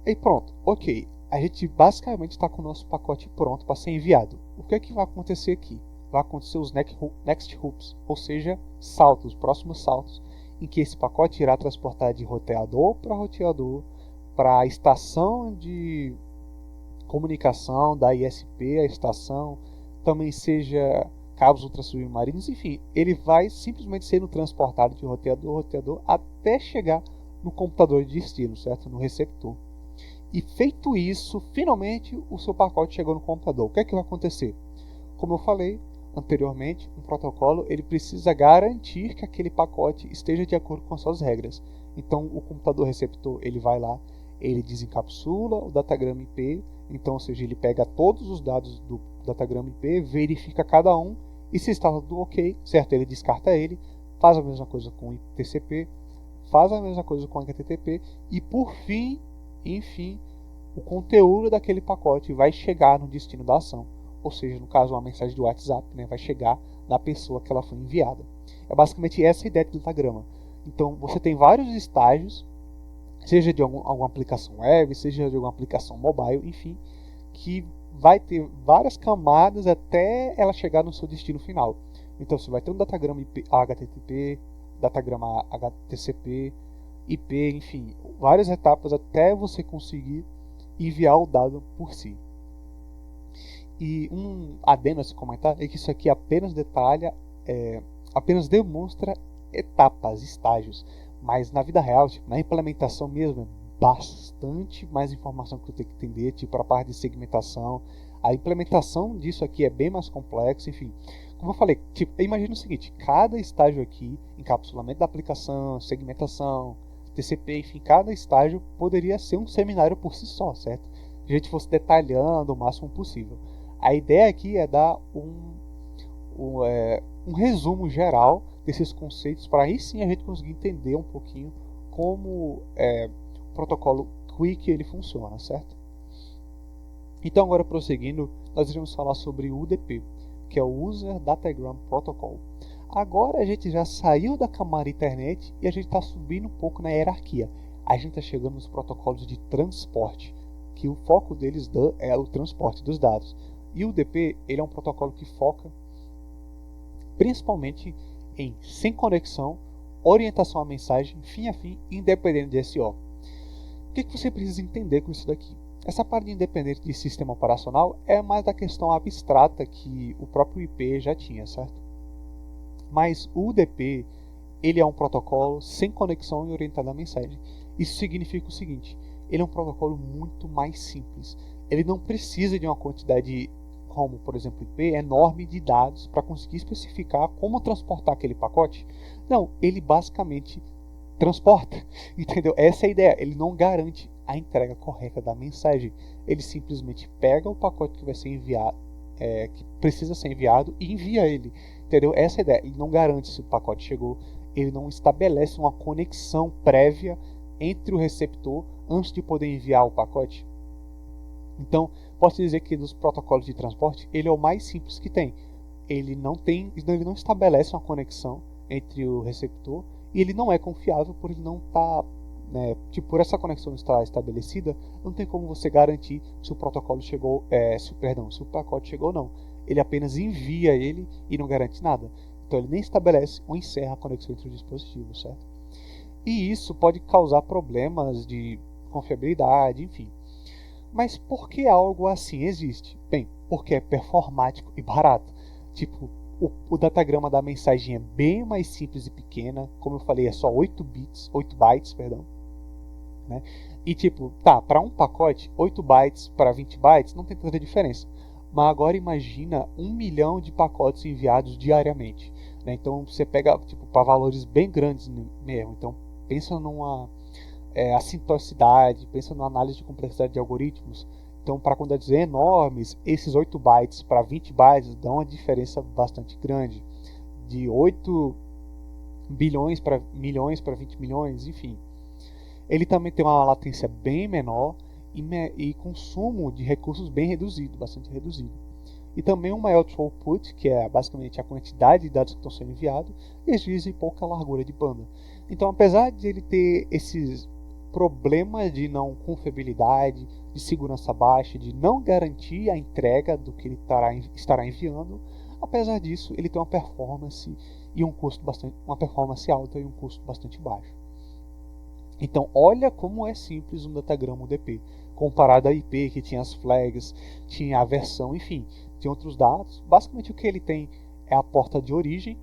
E pronto, ok. A gente basicamente está com o nosso pacote pronto para ser enviado. O que é que vai acontecer aqui? Vai acontecer os next hoops, ou seja, saltos, próximos saltos, em que esse pacote irá transportar de roteador para a estação de comunicação da ISP, a estação, também seja cabos ultrassubmarinos, enfim, ele vai simplesmente sendo transportado de roteador até chegar no computador de destino, certo? No receptor. E feito isso, finalmente o seu pacote chegou no computador. O que é que vai acontecer? Como eu falei anteriormente, um protocolo ele precisa garantir que aquele pacote esteja de acordo com as suas regras. Então o computador receptor ele vai lá, ele desencapsula o datagrama IP, então, ou seja, ele pega todos os dados do datagrama IP, verifica cada um e se está tudo ok, certo? Ele descarta ele, faz a mesma coisa com o TCP, faz a mesma coisa com o HTTP e por fim, enfim, o conteúdo daquele pacote vai chegar no destino da ação. Ou seja, no caso, uma mensagem do WhatsApp, né, vai chegar na pessoa que ela foi enviada. É basicamente essa a ideia do datagrama. Então, você tem vários estágios, seja de alguma aplicação web, seja de alguma aplicação mobile, enfim, que vai ter várias camadas até ela chegar no seu destino final. Então, você vai ter um datagrama IP, HTTP, datagrama HTCP, IP, enfim, várias etapas até você conseguir enviar o dado por si. E um adendo a se comentar é que isso aqui apenas detalha, apenas demonstra etapas, estágios. Mas na vida real, tipo, na implementação mesmo, é bastante mais informação que eu tenho que entender, tipo a parte de segmentação. A implementação disso aqui é bem mais complexa, enfim. Como eu falei, tipo, imagina o seguinte, cada estágio aqui, encapsulamento da aplicação, segmentação, TCP, enfim, cada estágio poderia ser um seminário por si só, certo? Se a gente fosse detalhando o máximo possível. A ideia aqui é dar um resumo geral desses conceitos para aí sim a gente conseguir entender um pouquinho como o protocolo QUIC ele funciona, certo? Então agora prosseguindo, nós iremos falar sobre o UDP, que é o User Datagram Protocol. agora a gente já saiu da camada internet e a gente está subindo um pouco na hierarquia. A gente está chegando nos protocolos de transporte, que o foco deles é o transporte dos dados. E o UDP ele é um protocolo que foca principalmente em sem conexão, orientação à mensagem, fim a fim, independente de SO. O que você precisa entender com isso daqui? Essa parte de independente de sistema operacional é mais da questão abstrata que o próprio IP já tinha, certo? Mas o UDP ele é um protocolo sem conexão e orientado à mensagem. Isso significa o seguinte: ele é um protocolo muito mais simples. Ele não precisa de uma quantidade, como por exemplo IP, enorme de dados para conseguir especificar como transportar aquele pacote. Não, ele basicamente transporta, entendeu? Essa é a ideia. Ele não garante a entrega correta da mensagem. Ele simplesmente pega o pacote que vai ser enviado, que precisa ser enviado, e envia ele, entendeu? Essa é a ideia. Ele não garante se o pacote chegou. Ele não estabelece uma conexão prévia entre o receptor antes de poder enviar o pacote. Então, posso dizer que dos protocolos de transporte, ele é o mais simples que tem. Ele não estabelece uma conexão entre o receptor e ele não é confiável por ele não estar, por essa conexão estar estabelecida, não tem como você garantir se o protocolo chegou, se o pacote chegou ou não. Ele apenas envia ele e não garante nada. Então ele nem estabelece ou encerra a conexão entre os dispositivos, certo? E isso pode causar problemas de confiabilidade, enfim. Mas por que algo assim existe? Bem, porque é performático e barato. Tipo, o datagrama da mensagem é bem mais simples e pequena. Como eu falei, é só 8 bytes, né? E tipo, para um pacote, 8 bytes para 20 bytes não tem tanta diferença. Mas agora imagina 1 milhão de pacotes enviados diariamente, né? Então você pega para valores bem grandes mesmo. Então pensa numa assintosidade, pensa numa análise de complexidade de algoritmos. Então, para quantidades enormes, esses 8 bytes para 20 bytes dão uma diferença bastante grande. De 8 bilhões para milhões para 20 milhões, enfim. Ele também tem uma latência bem menor e consumo de recursos bem reduzido, bastante reduzido. E também um maior throughput, que é basicamente a quantidade de dados que estão sendo enviados, e às vezes pouca largura de banda. Então, apesar de ele ter esses problemas de não confiabilidade, de segurança baixa, de não garantir a entrega do que ele estará enviando, apesar disso, ele tem uma performance alta e um custo bastante baixo. Então, olha como é simples um datagrama UDP, comparado a IP, que tinha as flags, tinha a versão, enfim, tinha outros dados. Basicamente o que ele tem é a porta de origem,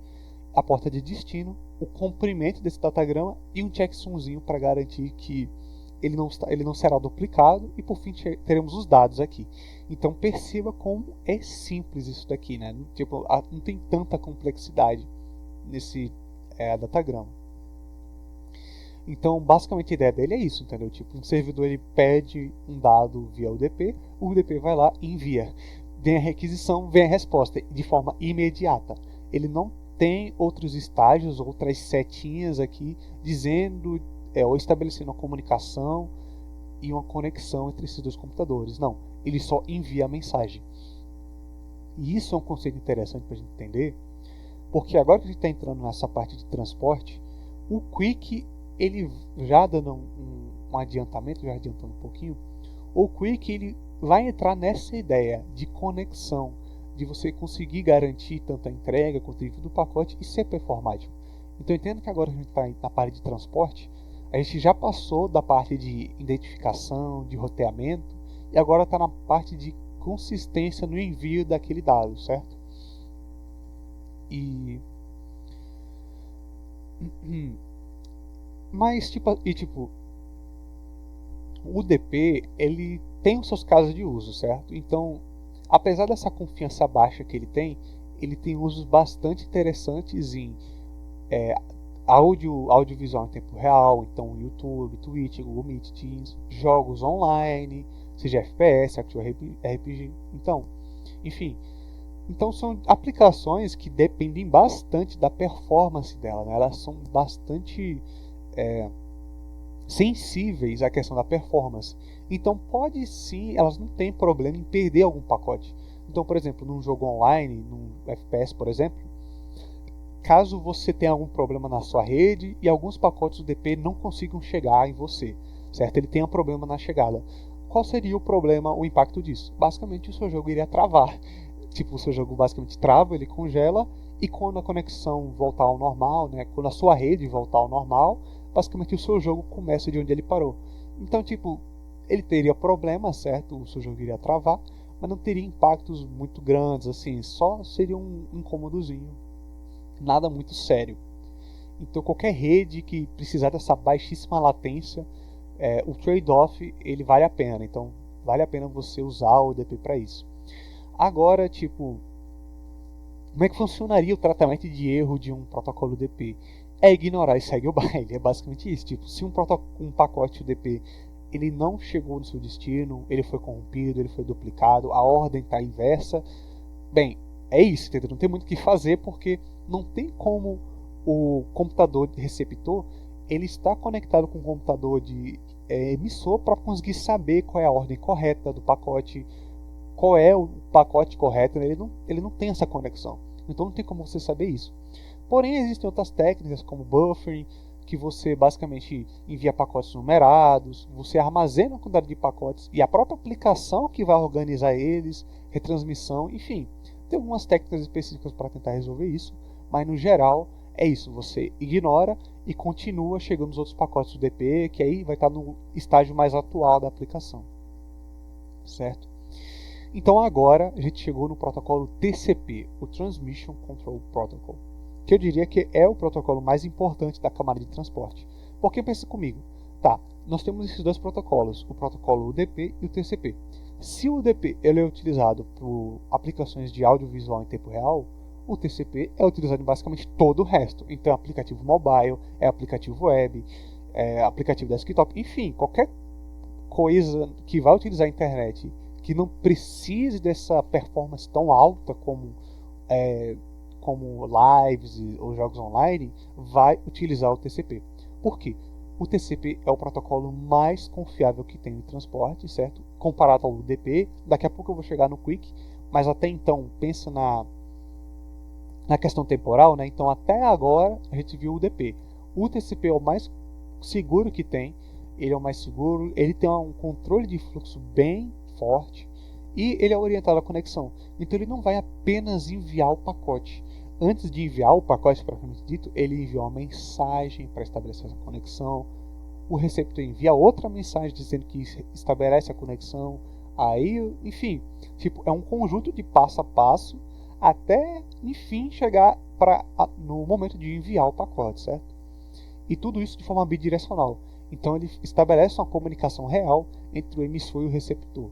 a porta de destino, o comprimento desse datagrama e um checksumzinho para garantir que ele não será duplicado, e por fim teremos os dados aqui. Então perceba como é simples isso daqui, né? Não tem tanta complexidade nesse datagrama. Então basicamente a ideia dele é isso, entendeu? Um servidor ele pede um dado via UDP, o UDP vai lá e envia. Vem a requisição, vem a resposta de forma imediata. Ele não tem outros estágios, outras setinhas aqui dizendo ou estabelecendo uma comunicação e uma conexão entre esses dois computadores. Não, ele só envia a mensagem. E isso é um conceito interessante para a gente entender, porque agora que a gente está entrando nessa parte de transporte, o Quick, ele já dando um adiantamento, já adiantando um pouquinho, o Quick ele vai entrar nessa ideia de conexão, de você conseguir garantir tanto a entrega quanto o envio do pacote e ser performático. Então entenda que agora a gente está na parte de transporte, a gente já passou da parte de identificação, de roteamento, e agora está na parte de consistência no envio daquele dado, certo? Mas o UDP ele tem os seus casos de uso, certo? Então, apesar dessa confiança baixa que ele tem usos bastante interessantes em audiovisual em tempo real, então YouTube, Twitch, Google Meet, Teams, jogos online, seja FPS, Action RPG, então, enfim. Então são aplicações que dependem bastante da performance dela, né? Elas são bastante sensíveis à questão da performance. Então pode sim, elas não têm problema em perder algum pacote. Então, por exemplo, num jogo online, num FPS, por exemplo, caso você tenha algum problema na sua rede e alguns pacotes UDP não consigam chegar em você, certo? Ele tenha problema na chegada. Qual seria o problema, o impacto disso? Basicamente o seu jogo iria travar. Tipo, o seu jogo basicamente trava, ele congela, e quando a conexão voltar ao normal, né, quando a sua rede voltar ao normal, basicamente o seu jogo começa de onde ele parou. Então, tipo, ele teria problema, certo? O seu jogo iria travar, mas não teria impactos muito grandes, assim, só seria um incômodozinho, nada muito sério. Então, qualquer rede que precisar dessa baixíssima latência, o trade-off ele vale a pena. Então, vale a pena você usar o UDP para isso. Agora, tipo, como é que funcionaria o tratamento de erro de um protocolo UDP? É ignorar e segue o baile. É basicamente isso. Tipo, se um pacote UDP ele não chegou no seu destino, ele foi corrompido, ele foi duplicado, a ordem está inversa, bem, é isso, entendeu? Não tem muito o que fazer, porque não tem como o computador receptor ele está conectado com o computador de emissor para conseguir saber qual é a ordem correta do pacote, qual é o pacote correto, né? Ele não tem essa conexão. Então não tem como você saber isso. Porém, existem outras técnicas como buffering, que você basicamente envia pacotes numerados, você armazena a quantidade de pacotes e a própria aplicação que vai organizar eles, retransmissão, enfim. Tem algumas técnicas específicas para tentar resolver isso, mas no geral é isso, você ignora e continua chegando nos outros pacotes do DP, que aí vai estar no estágio mais atual da aplicação. Certo? Então agora a gente chegou no protocolo TCP, o Transmission Control Protocol, que eu diria que é o protocolo mais importante da camada de transporte. Porque pensa comigo, tá, nós temos esses dois protocolos, o protocolo UDP e o TCP. Se o UDP ele é utilizado por aplicações de audiovisual em tempo real, o TCP é utilizado em basicamente todo o resto. Então é aplicativo mobile, é aplicativo web, é aplicativo desktop, enfim, qualquer coisa que vai utilizar a internet que não precise dessa performance tão alta como lives ou jogos online, vai utilizar o TCP. Por quê? O TCP é o protocolo mais confiável que tem em transporte, certo? Comparado ao UDP, daqui a pouco eu vou chegar no Quick, mas até então, pensa na questão temporal, né? Então até agora a gente viu o UDP. O TCP é o mais seguro que tem, ele é o mais seguro, ele tem um controle de fluxo bem forte e ele é orientado à conexão. Então ele não vai apenas enviar o pacote. Antes de enviar o pacote propriamente dito, ele envia uma mensagem para estabelecer essa conexão. O receptor envia outra mensagem dizendo que estabelece a conexão. Aí, enfim, tipo, é um conjunto de passo a passo até, enfim, chegar no momento de enviar o pacote, certo? E tudo isso de forma bidirecional. Então ele estabelece uma comunicação real entre o emissor e o receptor,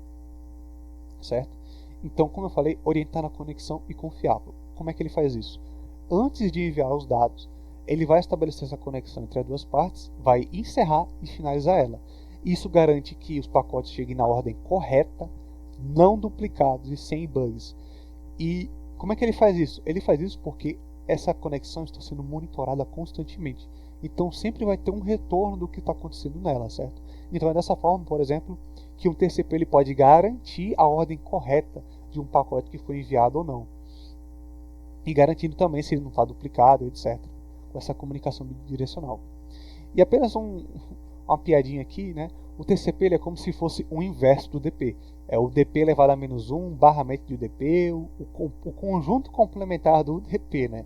certo? Então, como eu falei, orientar na conexão e confiável. Como é que ele faz isso? Antes de enviar os dados, ele vai estabelecer essa conexão entre as duas partes, vai encerrar e finalizar ela. Isso garante que os pacotes cheguem na ordem correta, não duplicados e sem bugs. E como é que ele faz isso? Ele faz isso porque essa conexão está sendo monitorada constantemente. Então sempre vai ter um retorno do que está acontecendo nela, certo? Então é dessa forma, por exemplo, que um TCP ele pode garantir a ordem correta de um pacote que foi enviado ou não. E garantindo também se ele não está duplicado, etc. Com essa comunicação bidirecional. E apenas uma piadinha aqui, né? O TCP ele é como se fosse o inverso do DP. É o DP elevado a -1, barramento de UDP, o conjunto complementar do UDP, né?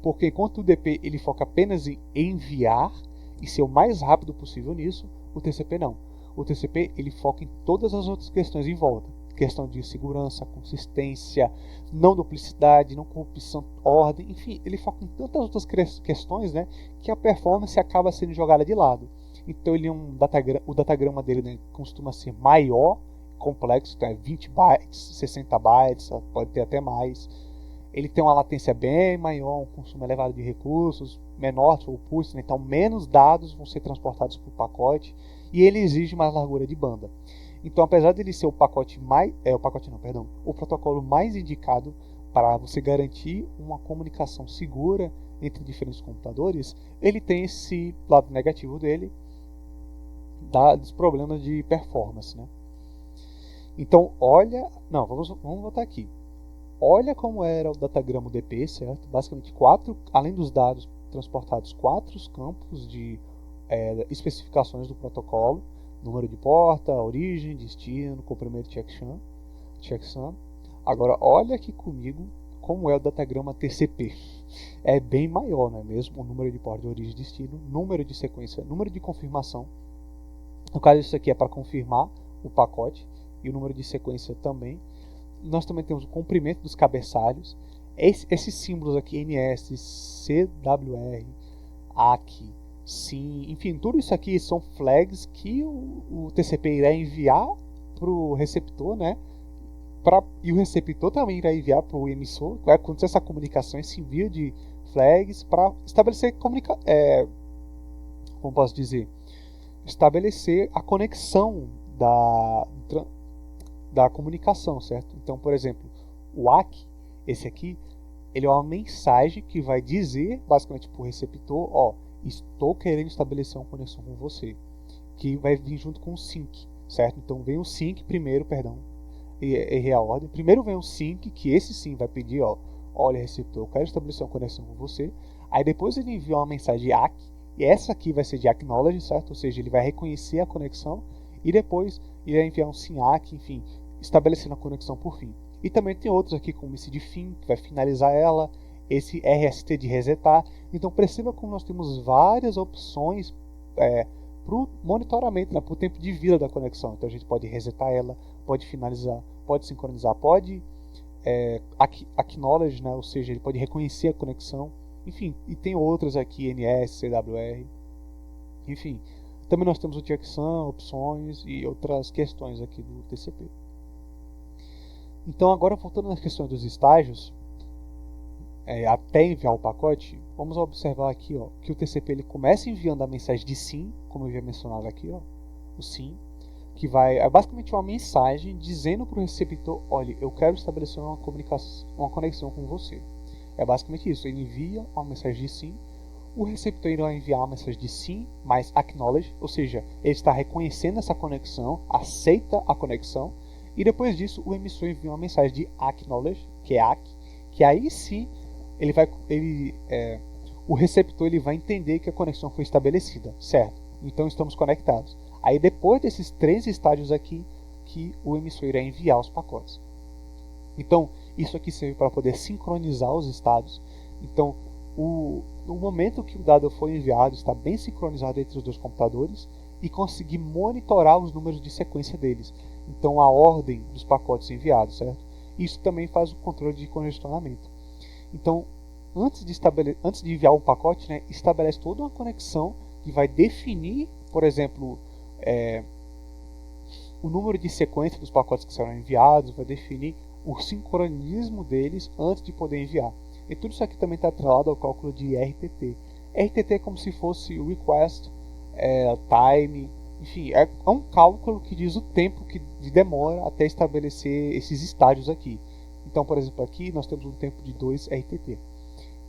Porque enquanto o UDP ele foca apenas em enviar e ser o mais rápido possível nisso, o TCP não. O TCP ele foca em todas as outras questões em volta. Questão de segurança, consistência, não duplicidade, não corrupção, ordem, enfim, ele foca em tantas outras questões, né, que a performance acaba sendo jogada de lado. Então ele é o datagrama dele, né, costuma ser maior, complexo, então é 20 bytes, 60 bytes, pode ter até mais. Ele tem uma latência bem maior, um consumo elevado de recursos, menor throughput, né, então menos dados vão ser transportados por pacote e ele exige mais largura de banda. Então, apesar de ele ser o protocolo mais indicado para você garantir uma comunicação segura entre diferentes computadores, ele tem esse lado negativo dele, dos problemas de performance, né? Então, vamos voltar aqui. olha como era o datagrama UDP, certo? Basicamente, além dos dados transportados, 4 campos de especificações do protocolo: número de porta, origem, destino, comprimento checksum. Agora, olha aqui comigo como é o datagrama TCP. É bem maior, não é mesmo? O número de porta de origem e destino, número de sequência, número de confirmação. No caso, isso aqui é para confirmar o pacote, e o número de sequência também. Nós também temos o comprimento dos cabeçalhos. Esses símbolos aqui, NS, CWR, ACK, SYN, enfim, tudo isso aqui são flags que o TCP irá enviar para o receptor, né? E o receptor também irá enviar para o emissor. Vai acontecer essa comunicação, esse envio de flags para estabelecer como posso dizer, estabelecer a conexão da comunicação, certo? Então, por exemplo, o ACK, esse aqui, ele é uma mensagem que vai dizer basicamente para o receptor: ó, estou querendo estabelecer uma conexão com você, que vai vir junto com o sync, certo? Então vem o sync primeiro, errei a ordem. Primeiro vem o sync, que esse sim vai pedir: ó, olha, receptor, eu quero estabelecer uma conexão com você. Aí depois ele envia uma mensagem ACK, e essa aqui vai ser de acknowledge, certo? Ou seja, ele vai reconhecer a conexão, e depois ele vai enviar um SYN-ACK, enfim, estabelecendo a conexão por fim. E também tem outros aqui, como esse de fim, que vai finalizar ela, esse RST de resetar. Então perceba como nós temos várias opções para o monitoramento, né, para o tempo de vida da conexão. Então a gente pode resetar ela, pode finalizar, pode sincronizar, pode acknowledge, né, ou seja, ele pode reconhecer a conexão. Enfim, e tem outras aqui, NS, CWR, enfim. Também nós temos o checksum, opções e outras questões aqui do TCP. Então agora, voltando nas questões dos estágios, até enviar o pacote, vamos observar aqui, ó, que o TCP ele começa enviando a mensagem de SYN, como eu havia mencionado aqui, ó, o SYN, que é basicamente uma mensagem dizendo para o receptor: olha, eu quero estabelecer uma conexão com você. É basicamente isso, ele envia uma mensagem de SYN, o receptor irá enviar uma mensagem de SYN mais acknowledge, ou seja, ele está reconhecendo essa conexão, aceita a conexão, e depois disso o emissor envia uma mensagem de acknowledge, que é ACK, que aí sim o receptor ele vai entender que a conexão foi estabelecida, certo? Então estamos conectados. Aí depois desses 3 estágios aqui, que o emissor irá enviar os pacotes. Então isso aqui serve para poder sincronizar os estados. Então no momento que o dado foi enviado, está bem sincronizado entre os 2 computadores e conseguir monitorar os números de sequência deles. Então a ordem dos pacotes enviados, certo? Isso também faz o controle de congestionamento. Então, antes de enviar o pacote, né, estabelece toda uma conexão que vai definir, por exemplo, o número de sequência dos pacotes que serão enviados, vai definir o sincronismo deles antes de poder enviar. E tudo isso aqui também está atrelado ao cálculo de RTT. RTT é como se fosse o request, time, enfim, é um cálculo que diz o tempo que demora até estabelecer esses estágios aqui. Então, por exemplo, aqui nós temos um tempo de 2 RTT.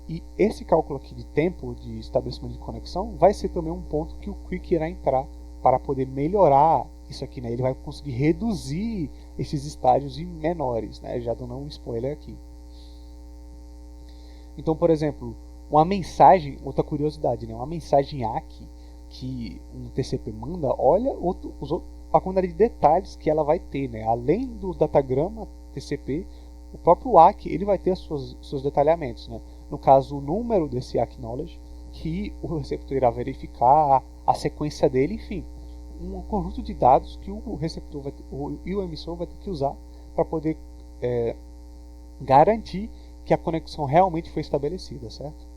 E esse cálculo aqui de tempo de estabelecimento de conexão vai ser também um ponto que o Quick irá entrar para poder melhorar isso aqui, né? Ele vai conseguir reduzir esses estágios em menores, né? Já dando um spoiler aqui. Então, por exemplo, uma mensagem, outra curiosidade, né? Uma mensagem ACK que um TCP manda, olha a quantidade de detalhes que ela vai ter, né? Além do datagrama TCP, o próprio ACK ele vai ter seus detalhamentos, né? No caso, o número desse acknowledge, que o receptor irá verificar, a sequência dele, enfim, um conjunto de dados que o receptor e o emissor vai ter que usar para poder garantir que a conexão realmente foi estabelecida, certo?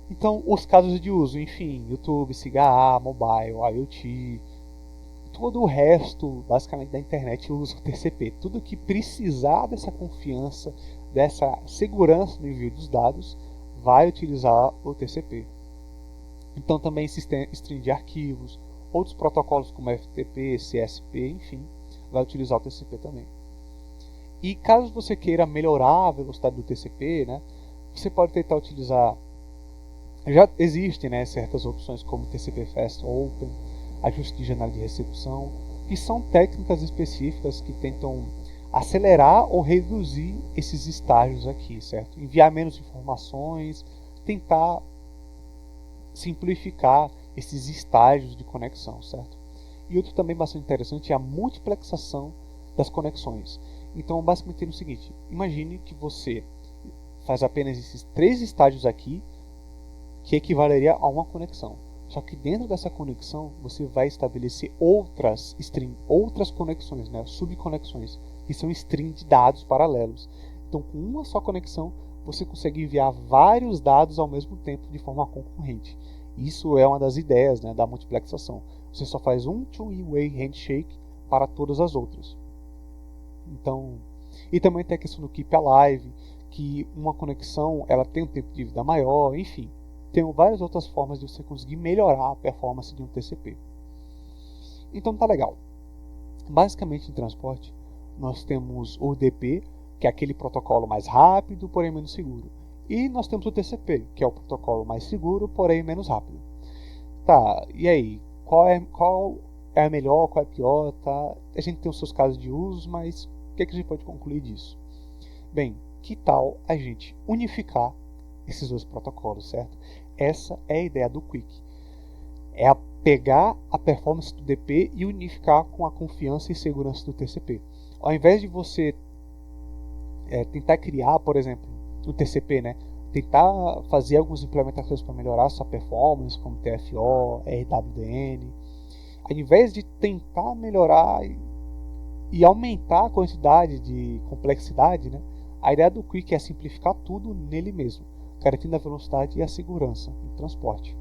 Então, os casos de uso, enfim, YouTube, CGA, Mobile, IoT, todo o resto, basicamente, da internet usa o TCP. Tudo que precisar dessa confiança, dessa segurança no envio dos dados, vai utilizar o TCP. Então, também stream de arquivos, outros protocolos como FTP, CSP, enfim, vai utilizar o TCP também. E caso você queira melhorar a velocidade do TCP, né, você pode tentar utilizar. Já existem, né, certas opções como TCP Fast Open, ajuste de janela de recepção, que são técnicas específicas que tentam acelerar ou reduzir esses estágios aqui, certo? Enviar menos informações, tentar simplificar esses estágios de conexão, certo? E outro também bastante interessante é a multiplexação das conexões. Então, basicamente é o seguinte: imagine que você faz apenas esses 3 estágios aqui, que equivaleria a uma conexão. Só que dentro dessa conexão você vai estabelecer outras conexões, né, subconexões, que são streams de dados paralelos. Então, com uma só conexão, você consegue enviar vários dados ao mesmo tempo de forma concorrente. Isso é uma das ideias, né, da multiplexação. Você só faz um two-way handshake para todas as outras. Então, e também tem a questão do keep alive, que uma conexão ela tem um tempo de vida maior, enfim. Tem várias outras formas de você conseguir melhorar a performance de um TCP. Então tá legal. Basicamente em transporte, nós temos o UDP, que é aquele protocolo mais rápido, porém menos seguro. E nós temos o TCP, que é o protocolo mais seguro, porém menos rápido. Tá, e aí? Qual é a melhor, qual é a pior? Tá? A gente tem os seus casos de uso, mas o que a gente pode concluir disso? Bem, que tal a gente unificar esses 2 protocolos, certo? Essa é a ideia do Quick. É pegar a performance do DP e unificar com a confiança e segurança do TCP. Ao invés de você tentar criar, por exemplo, o TCP, né? Tentar fazer algumas implementações para melhorar sua performance, como TFO, RWDN. Ao invés de tentar melhorar e aumentar a quantidade de complexidade, né? A ideia do Quick é simplificar tudo nele mesmo, garantindo a velocidade e a segurança no transporte.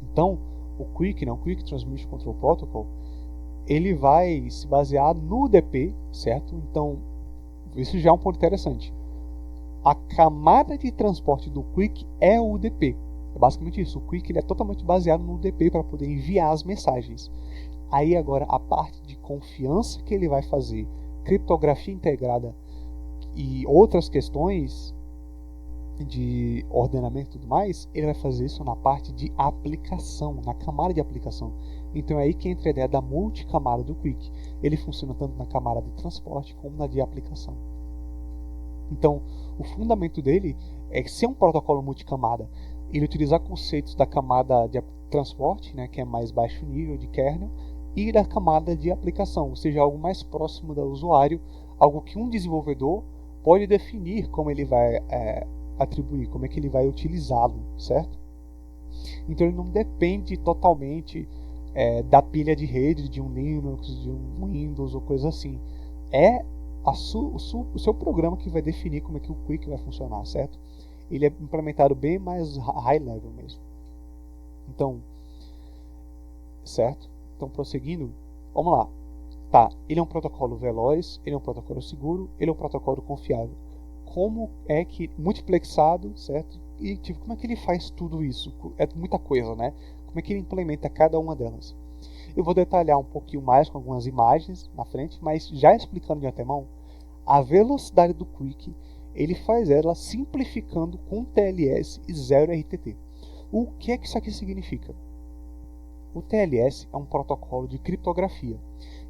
Então, o Quick, o Quick Transmission Control Protocol, ele vai se basear no UDP, certo? Então, isso já é um ponto interessante. A camada de transporte do Quick é o UDP. É basicamente isso. O Quick ele é totalmente baseado no UDP para poder enviar as mensagens. Aí agora a parte de confiança que ele vai fazer, criptografia integrada e outras questões de ordenamento e tudo mais, ele vai fazer isso na parte de aplicação, na camada de aplicação. Então é aí que entra a ideia da multicamada do Quick. Ele funciona tanto na camada de transporte como na de aplicação. Então, o fundamento dele é que se é um protocolo multicamada, ele utilizar conceitos da camada de transporte, né, que é mais baixo nível de kernel, e da camada de aplicação, ou seja, algo mais próximo do usuário, algo que um desenvolvedor pode definir como ele vai atribuir, como é que ele vai utilizá-lo, certo? Então ele não depende totalmente da pilha de rede de um Linux, de um Windows ou coisa assim. É o seu programa que vai definir como é que o Quick vai funcionar, certo? Ele é implementado bem mais high level mesmo. Então, certo? Então, prosseguindo, vamos lá. Tá, ele é um protocolo veloz, ele é um protocolo seguro, ele é um protocolo confiável. Como é que, multiplexado, certo? E tipo, como é que ele faz tudo isso? É muita coisa, né? Como é que ele implementa cada uma delas? Eu vou detalhar um pouquinho mais com algumas imagens na frente, mas já explicando de antemão, a velocidade do Quick, ele faz ela simplificando com TLS e 0 RTT. O que é que isso aqui significa? O TLS é um protocolo de criptografia.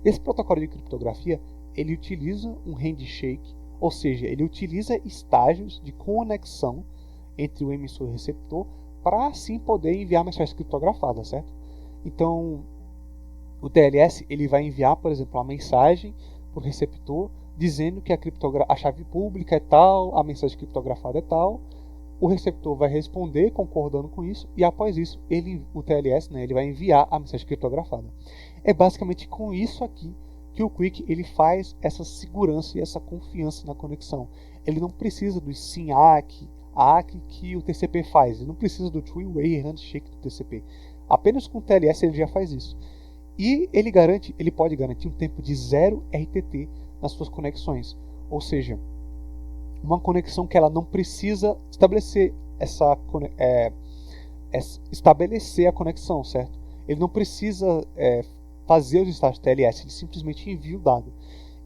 Esse protocolo de criptografia, ele utiliza um handshake, ou seja, ele utiliza estágios de conexão entre o emissor e o receptor para assim poder enviar mensagens criptografadas, certo? Então, o TLS ele vai enviar, por exemplo, a mensagem para o receptor dizendo que a chave pública é tal, a mensagem criptografada é tal. O receptor vai responder concordando com isso e após isso o TLS, né, ele vai enviar a mensagem criptografada. É basicamente com isso aqui que o Quick ele faz essa segurança e essa confiança na conexão. Ele não precisa do SYN-ACK, ACK que o TCP faz. Ele não precisa do two-way handshake do TCP. Apenas com o TLS ele já faz isso. E ele pode garantir um tempo de 0 RTT nas suas conexões. Ou seja, uma conexão que ela não precisa estabelecer estabelecer a conexão, certo? Ele não precisa fazer os estágios TLS, ele simplesmente envia o dado.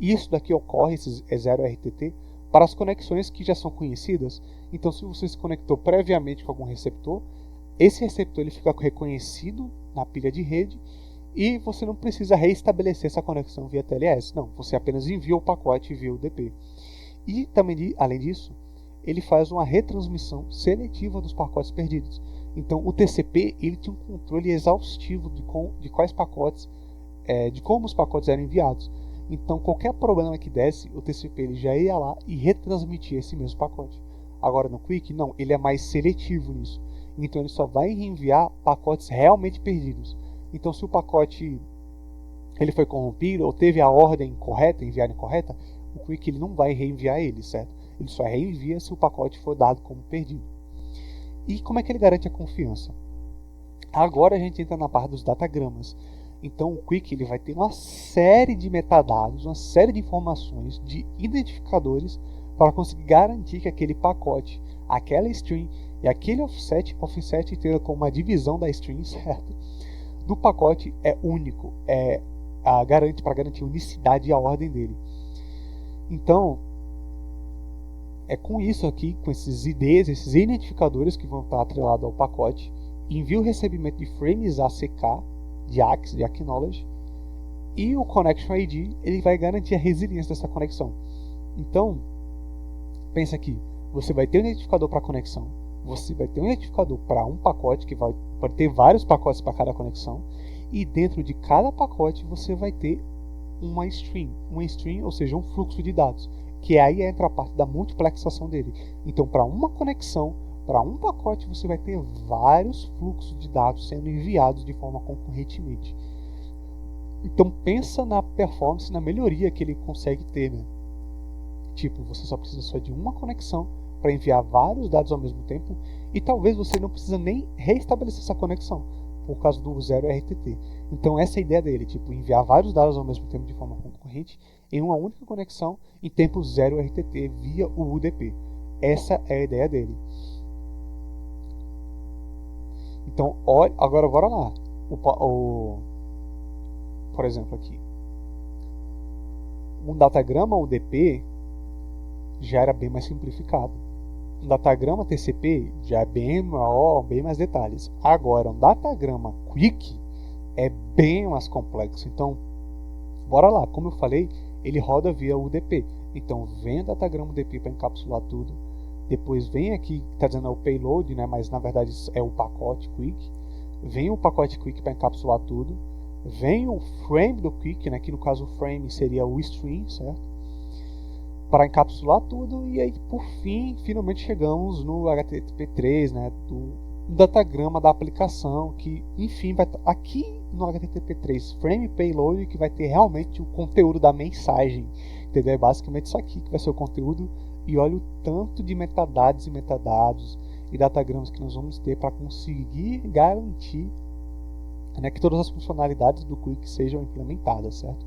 E isso daqui ocorre, esse 0 RTT, para as conexões que já são conhecidas. Então, se você se conectou previamente com algum receptor, esse receptor ele fica reconhecido na pilha de rede e você não precisa reestabelecer essa conexão via TLS. Não, você apenas envia o pacote via UDP. E também, além disso, ele faz uma retransmissão seletiva dos pacotes perdidos. Então o TCP ele tinha um controle exaustivo de quais pacotes, de como os pacotes eram enviados. Então qualquer problema que desse, o TCP ele já ia lá e retransmitia esse mesmo pacote. Agora no Quick, não, ele é mais seletivo nisso. Então ele só vai reenviar pacotes realmente perdidos. Então se o pacote ele foi corrompido ou teve a ordem correta, enviada incorreta, o Quick ele não vai reenviar ele, certo? Ele só reenvia se o pacote for dado como perdido. E como é que ele garante a confiança? Agora a gente entra na parte dos datagramas. Então o Quick ele vai ter uma série de metadados, uma série de informações, de identificadores para conseguir garantir que aquele pacote, aquela string e aquele offset inteiro como uma divisão da string, certo? Do pacote é único, para garantir unicidade e a ordem dele. Então, é com isso aqui, com esses IDs, esses identificadores que vão estar atrelados ao pacote, envio e recebimento de frames ACK, de ACKs, de Acknowledge, e o Connection ID, ele vai garantir a resiliência dessa conexão. Então, pensa aqui, você vai ter um identificador para conexão, você vai ter um identificador para um pacote, que vai ter vários pacotes para cada conexão, e dentro de cada pacote você vai ter uma string, ou seja, um fluxo de dados, que aí entra a parte da multiplexação dele. Então, para uma conexão, para um pacote, você vai ter vários fluxos de dados sendo enviados de forma concorrentemente. Então, pensa na performance, na melhoria que ele consegue ter, né? Tipo, você só precisa só de uma conexão para enviar vários dados ao mesmo tempo, e talvez você não precisa nem reestabelecer essa conexão por causa do 0RTT. Então essa é a ideia dele, tipo, enviar vários dados ao mesmo tempo de forma concorrente em uma única conexão em tempo 0RTT via o UDP. Essa é a ideia dele. Então, olha, agora bora lá. Por exemplo aqui, um datagrama UDP já era bem mais simplificado. Um datagrama TCP já é bem maior, bem mais detalhes. Agora, um datagrama Quick é bem mais complexo. Então, bora lá. Como eu falei, ele roda via UDP. Então, vem o datagrama UDP para encapsular tudo. Depois vem aqui, está dizendo é o payload, né? Mas na verdade é o pacote Quick. Vem o pacote Quick para encapsular tudo. Vem o frame do Quick, né? Que no caso o frame seria o stream, certo? Para encapsular tudo, e aí por fim, finalmente chegamos no HTTP3, né, do datagrama da aplicação, que enfim vai estar aqui no HTTP3 Frame Payload, que vai ter realmente o conteúdo da mensagem, entendeu? É basicamente isso aqui que vai ser o conteúdo, e olha o tanto de metadados e datagramas que nós vamos ter para conseguir garantir, né, que todas as funcionalidades do Quick sejam implementadas, certo?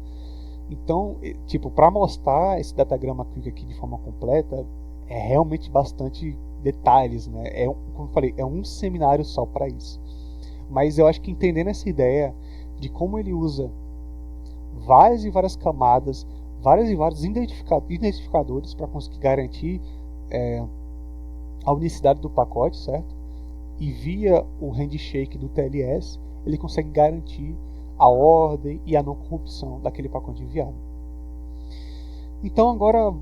Então, tipo, para mostrar esse datagrama Quick aqui de forma completa, é realmente bastante detalhes, né? Como eu falei, é um seminário só para isso. Mas eu acho que entendendo essa ideia de como ele usa várias e várias camadas, vários e vários identificadores para conseguir garantir a unicidade do pacote, certo? E via o handshake do TLS, ele consegue garantir a ordem e a não corrupção daquele pacote enviado. Então agora,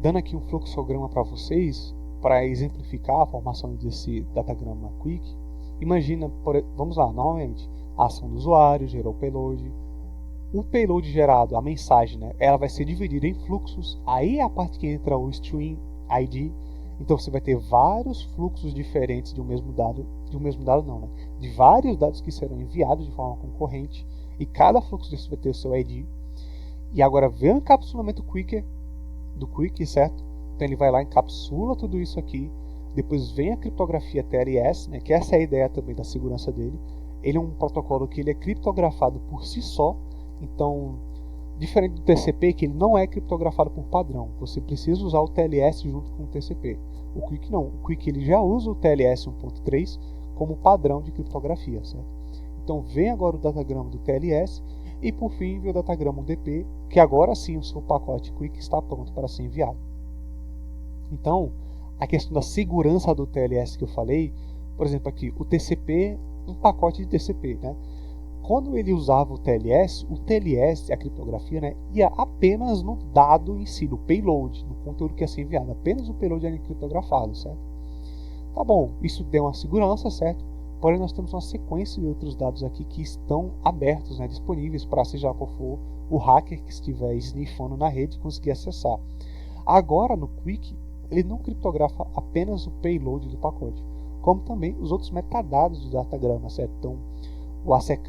dando aqui um fluxograma para vocês, para exemplificar a formação desse datagrama Quick, imagina, vamos lá, novamente, a ação do usuário gerou o payload. O payload gerado, a mensagem, né, ela vai ser dividida em fluxos, aí é a parte que entra o string ID. Então você vai ter vários fluxos diferentes de um mesmo dado, de vários dados que serão enviados de forma concorrente, e cada fluxo desse vai ter o seu ID. E agora vem o encapsulamento do Quick, certo? Então ele vai lá, encapsula tudo isso aqui, depois vem a criptografia TLS, né, que essa é a ideia também da segurança dele. Ele é um protocolo que ele é criptografado por si só, então diferente do TCP, que ele não é criptografado por padrão. Você precisa usar o TLS junto com o TCP. O Quick não. O Quick ele já usa o TLS 1.3 como padrão de criptografia, certo? Então vem agora o datagrama do TLS e por fim vem o datagrama UDP, que agora sim o seu pacote Quick está pronto para ser enviado. Então, a questão da segurança do TLS que eu falei, por exemplo aqui, o TCP, um pacote de TCP, né? quando ele usava o TLS, a criptografia, né, ia apenas no dado em si, no payload, no conteúdo que ia ser enviado. Apenas o payload era criptografado, certo? Tá bom, isso deu uma segurança, certo? Porém, nós temos uma sequência de outros dados aqui que estão abertos, né, disponíveis para seja qual for o hacker que estiver sniffando na rede conseguir acessar. Agora, no Quick, ele não criptografa apenas o payload do pacote, como também os outros metadados do datagrama, certo? Então,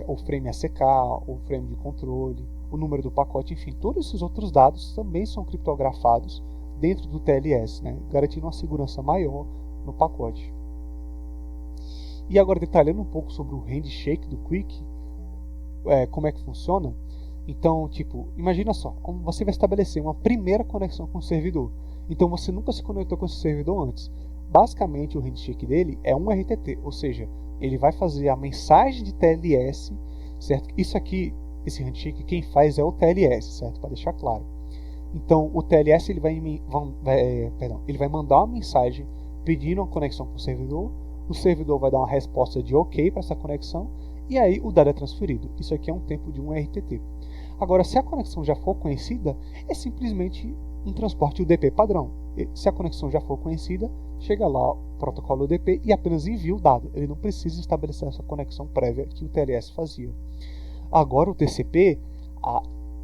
o frame ACK, o frame de controle, o número do pacote, enfim, todos esses outros dados também são criptografados dentro do TLS, né, garantindo uma segurança maior no pacote. E agora, detalhando um pouco sobre o handshake do Quick, como é que funciona. Então, tipo, imagina só, você vai estabelecer uma primeira conexão com o servidor. Então, você nunca se conectou com esse servidor antes. Basicamente, o handshake dele é um RTT, ou seja, ele vai fazer a mensagem de TLS, certo? Isso aqui, esse handshake, quem faz é o TLS, certo? Para deixar claro. Então, o TLS ele vai mandar uma mensagem pedindo uma conexão com o servidor vai dar uma resposta de OK para essa conexão, e aí o dado é transferido. Isso aqui é um tempo de um RTT. Agora, se a conexão já for conhecida, é simplesmente um transporte UDP padrão. Se a conexão já for conhecida, chega lá o protocolo UDP e apenas envia o dado. Ele não precisa estabelecer essa conexão prévia que o TLS fazia. Agora o TCP,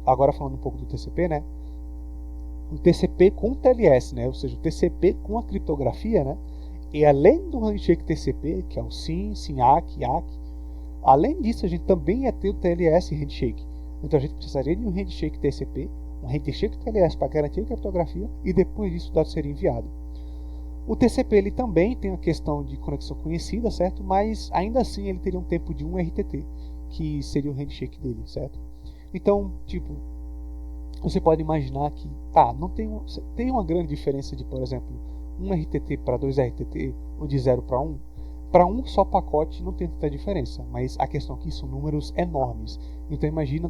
agora falando um pouco do TCP, né? O TCP com o TLS, né? Ou seja, o TCP com a criptografia, né? E além do handshake TCP, que é o SYN, SYNACK, IAC, além disso a gente também ia ter o TLS handshake. Então a gente precisaria de um handshake TCP, um handshake TLS para garantir a criptografia e depois disso o dado seria enviado. O TCP ele também tem a questão de conexão conhecida, certo? Mas ainda assim ele teria um tempo de um RTT, que seria o handshake dele, certo? Então, tipo, você pode imaginar que não tem uma grande diferença de, por exemplo, 1 RTT para 2 RTT ou de 0 para 1. Para um só pacote não tem tanta diferença, mas a questão aqui são números enormes. Então imagina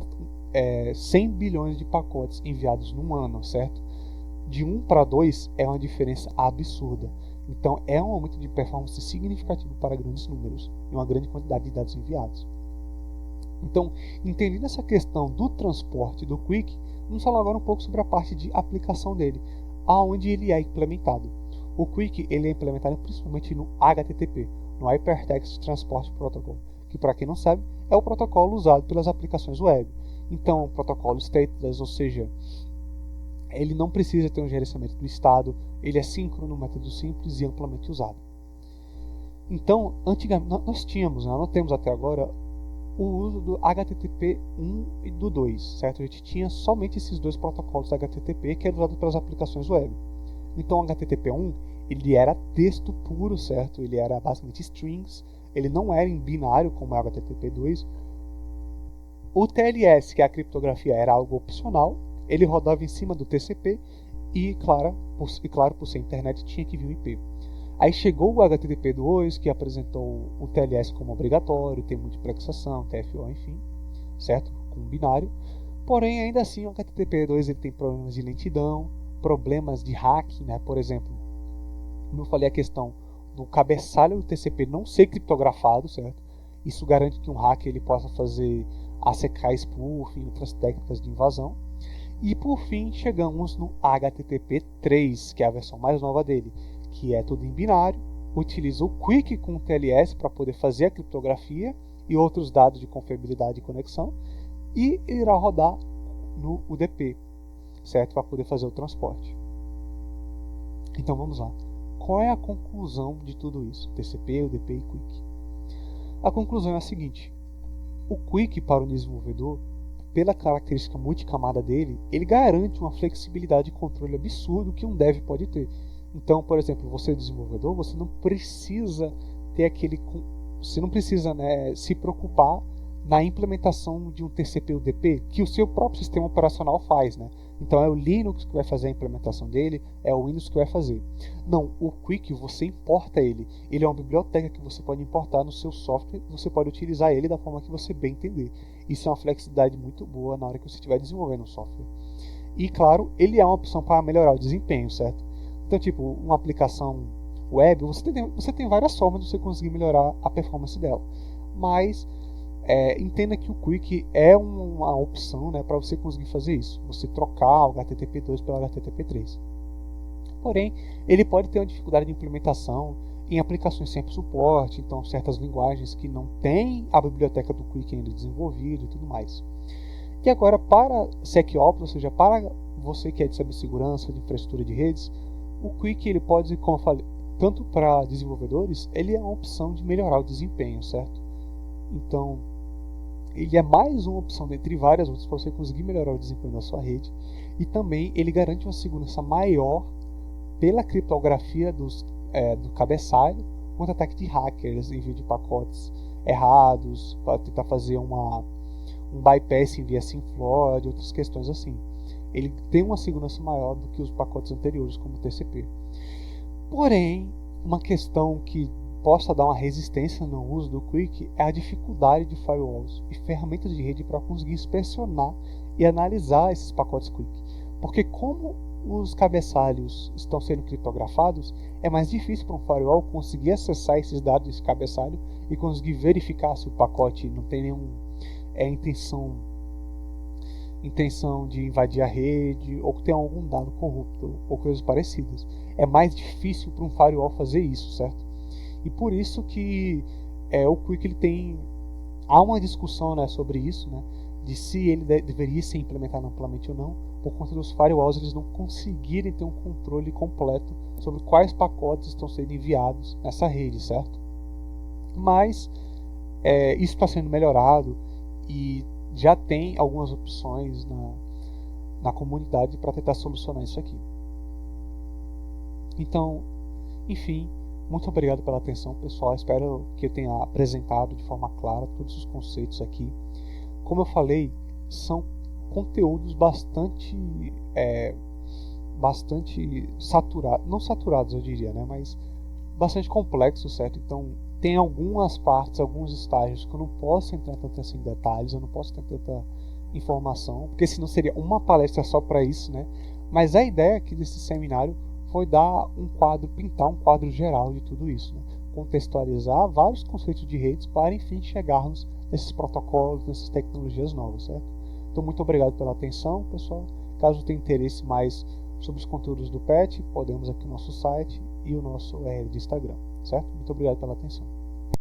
100 bilhões de pacotes enviados num ano, certo? De 1 para 2 é uma diferença absurda. Então é um aumento de performance significativo para grandes números e uma grande quantidade de dados enviados. Então, entendendo essa questão do transporte do Quick, vamos falar agora um pouco sobre a parte de aplicação dele, aonde ele é implementado. O Quick ele é implementado principalmente no HTTP, no Hypertext Transport Protocol, que para quem não sabe é o protocolo usado pelas aplicações web. Então, o protocolo stateless, ou seja, ele não precisa ter um gerenciamento do estado, ele é síncrono, método simples e amplamente usado. Então, antigamente nós não temos até agora o uso do HTTP 1 e do 2, certo? A gente tinha somente esses dois protocolos HTTP que eram usados pelas aplicações web. Então, o HTTP1 ele era texto puro, certo? Ele era basicamente strings, ele não era em binário como é o HTTP2. O TLS, que é a criptografia, era algo opcional, ele rodava em cima do TCP e, claro, por ser internet, tinha que vir o IP. Aí chegou o HTTP2, que apresentou o TLS como obrigatório, tem multiplexação, TFO, enfim, certo? Com binário. Porém, ainda assim, o HTTP2 ele tem problemas de lentidão, problemas de hacking, né? Por exemplo, como eu falei, a questão do cabeçalho do TCP não ser criptografado, certo? Isso garante que um hacker ele possa fazer ACK spoofing e outras técnicas de invasão. E por fim, chegamos no HTTP3, que é a versão mais nova dele, que é tudo em binário, utiliza o Quick com o TLS para poder fazer a criptografia e outros dados de confiabilidade e conexão, e irá rodar no UDP, certo? Para poder fazer o transporte. Então vamos lá. Qual é a conclusão de tudo isso? TCP, UDP e Quick. A conclusão é a seguinte: o Quick para o desenvolvedor, pela característica multicamada dele, ele garante uma flexibilidade de controle absurdo que um dev pode ter. Então, por exemplo, você desenvolvedor, você não precisa ter você não precisa, né, se preocupar na implementação de um TCP/UDP que o seu próprio sistema operacional faz, né? Então é o Linux que vai fazer a implementação dele, é o Windows que vai fazer. Não, o Quick você importa ele. Ele é uma biblioteca que você pode importar no seu software, você pode utilizar ele da forma que você bem entender. Isso é uma flexibilidade muito boa na hora que você estiver desenvolvendo um software. E claro, ele é uma opção para melhorar o desempenho, certo? Então, tipo, uma aplicação web, você tem várias formas de você conseguir melhorar a performance dela. Mas entenda que o Quick é uma opção, né, para você conseguir fazer isso. Você trocar o HTTP2 pelo HTTP3. Porém, ele pode ter uma dificuldade de implementação em aplicações sem suporte, então certas linguagens que não têm a biblioteca do Quick ainda desenvolvida e tudo mais. E agora, para SecOps, ou seja, para você que é de cibersegurança, de infraestrutura de redes, o Quick ele pode, como eu falei, tanto para desenvolvedores, ele é uma opção de melhorar o desempenho, certo? Então, ele é mais uma opção dentre várias outras para você conseguir melhorar o desempenho da sua rede, e também ele garante uma segurança maior pela criptografia do cabeçalho contra ataque de hackers, envio de pacotes errados, para tentar fazer um bypass em via SymFlow e outras questões assim. Ele tem uma segurança maior do que os pacotes anteriores, como o TCP. Porém, uma questão que possa dar uma resistência no uso do Quick é a dificuldade de firewalls e ferramentas de rede para conseguir inspecionar e analisar esses pacotes Quick. Porque como os cabeçalhos estão sendo criptografados, é mais difícil para um firewall conseguir acessar esses dados desse cabeçalho e conseguir verificar se o pacote não tem nenhuma intenção de invadir a rede ou que tem algum dado corrupto ou coisas parecidas. É mais difícil para um firewall fazer isso, certo? E por isso que o Quick ele tem... Há uma discussão, né, sobre isso, né, de se ele deveria ser implementado amplamente ou não, por conta dos firewalls eles não conseguirem ter um controle completo sobre quais pacotes estão sendo enviados nessa rede, certo? Mas isso está sendo melhorado e já tem algumas opções na comunidade para tentar solucionar isso aqui. Então, enfim, muito obrigado pela atenção, pessoal. Espero que eu tenha apresentado de forma clara todos os conceitos aqui. Como eu falei, são conteúdos bastante saturados, não saturados eu diria, né, mas bastante complexos, certo? Então tem algumas partes, alguns estágios que eu não posso entrar tanto assim em detalhes, eu não posso ter tanta informação, porque senão seria uma palestra só para isso, né? Mas a ideia aqui desse seminário foi pintar um quadro geral de tudo isso, né? Contextualizar vários conceitos de redes para enfim chegarmos nesses protocolos, nessas tecnologias novas, certo? Então muito obrigado pela atenção, pessoal. Caso tenha interesse mais sobre os conteúdos do PET, podemos aqui no nosso site e o nosso URL de Instagram, certo? Muito obrigado pela atenção.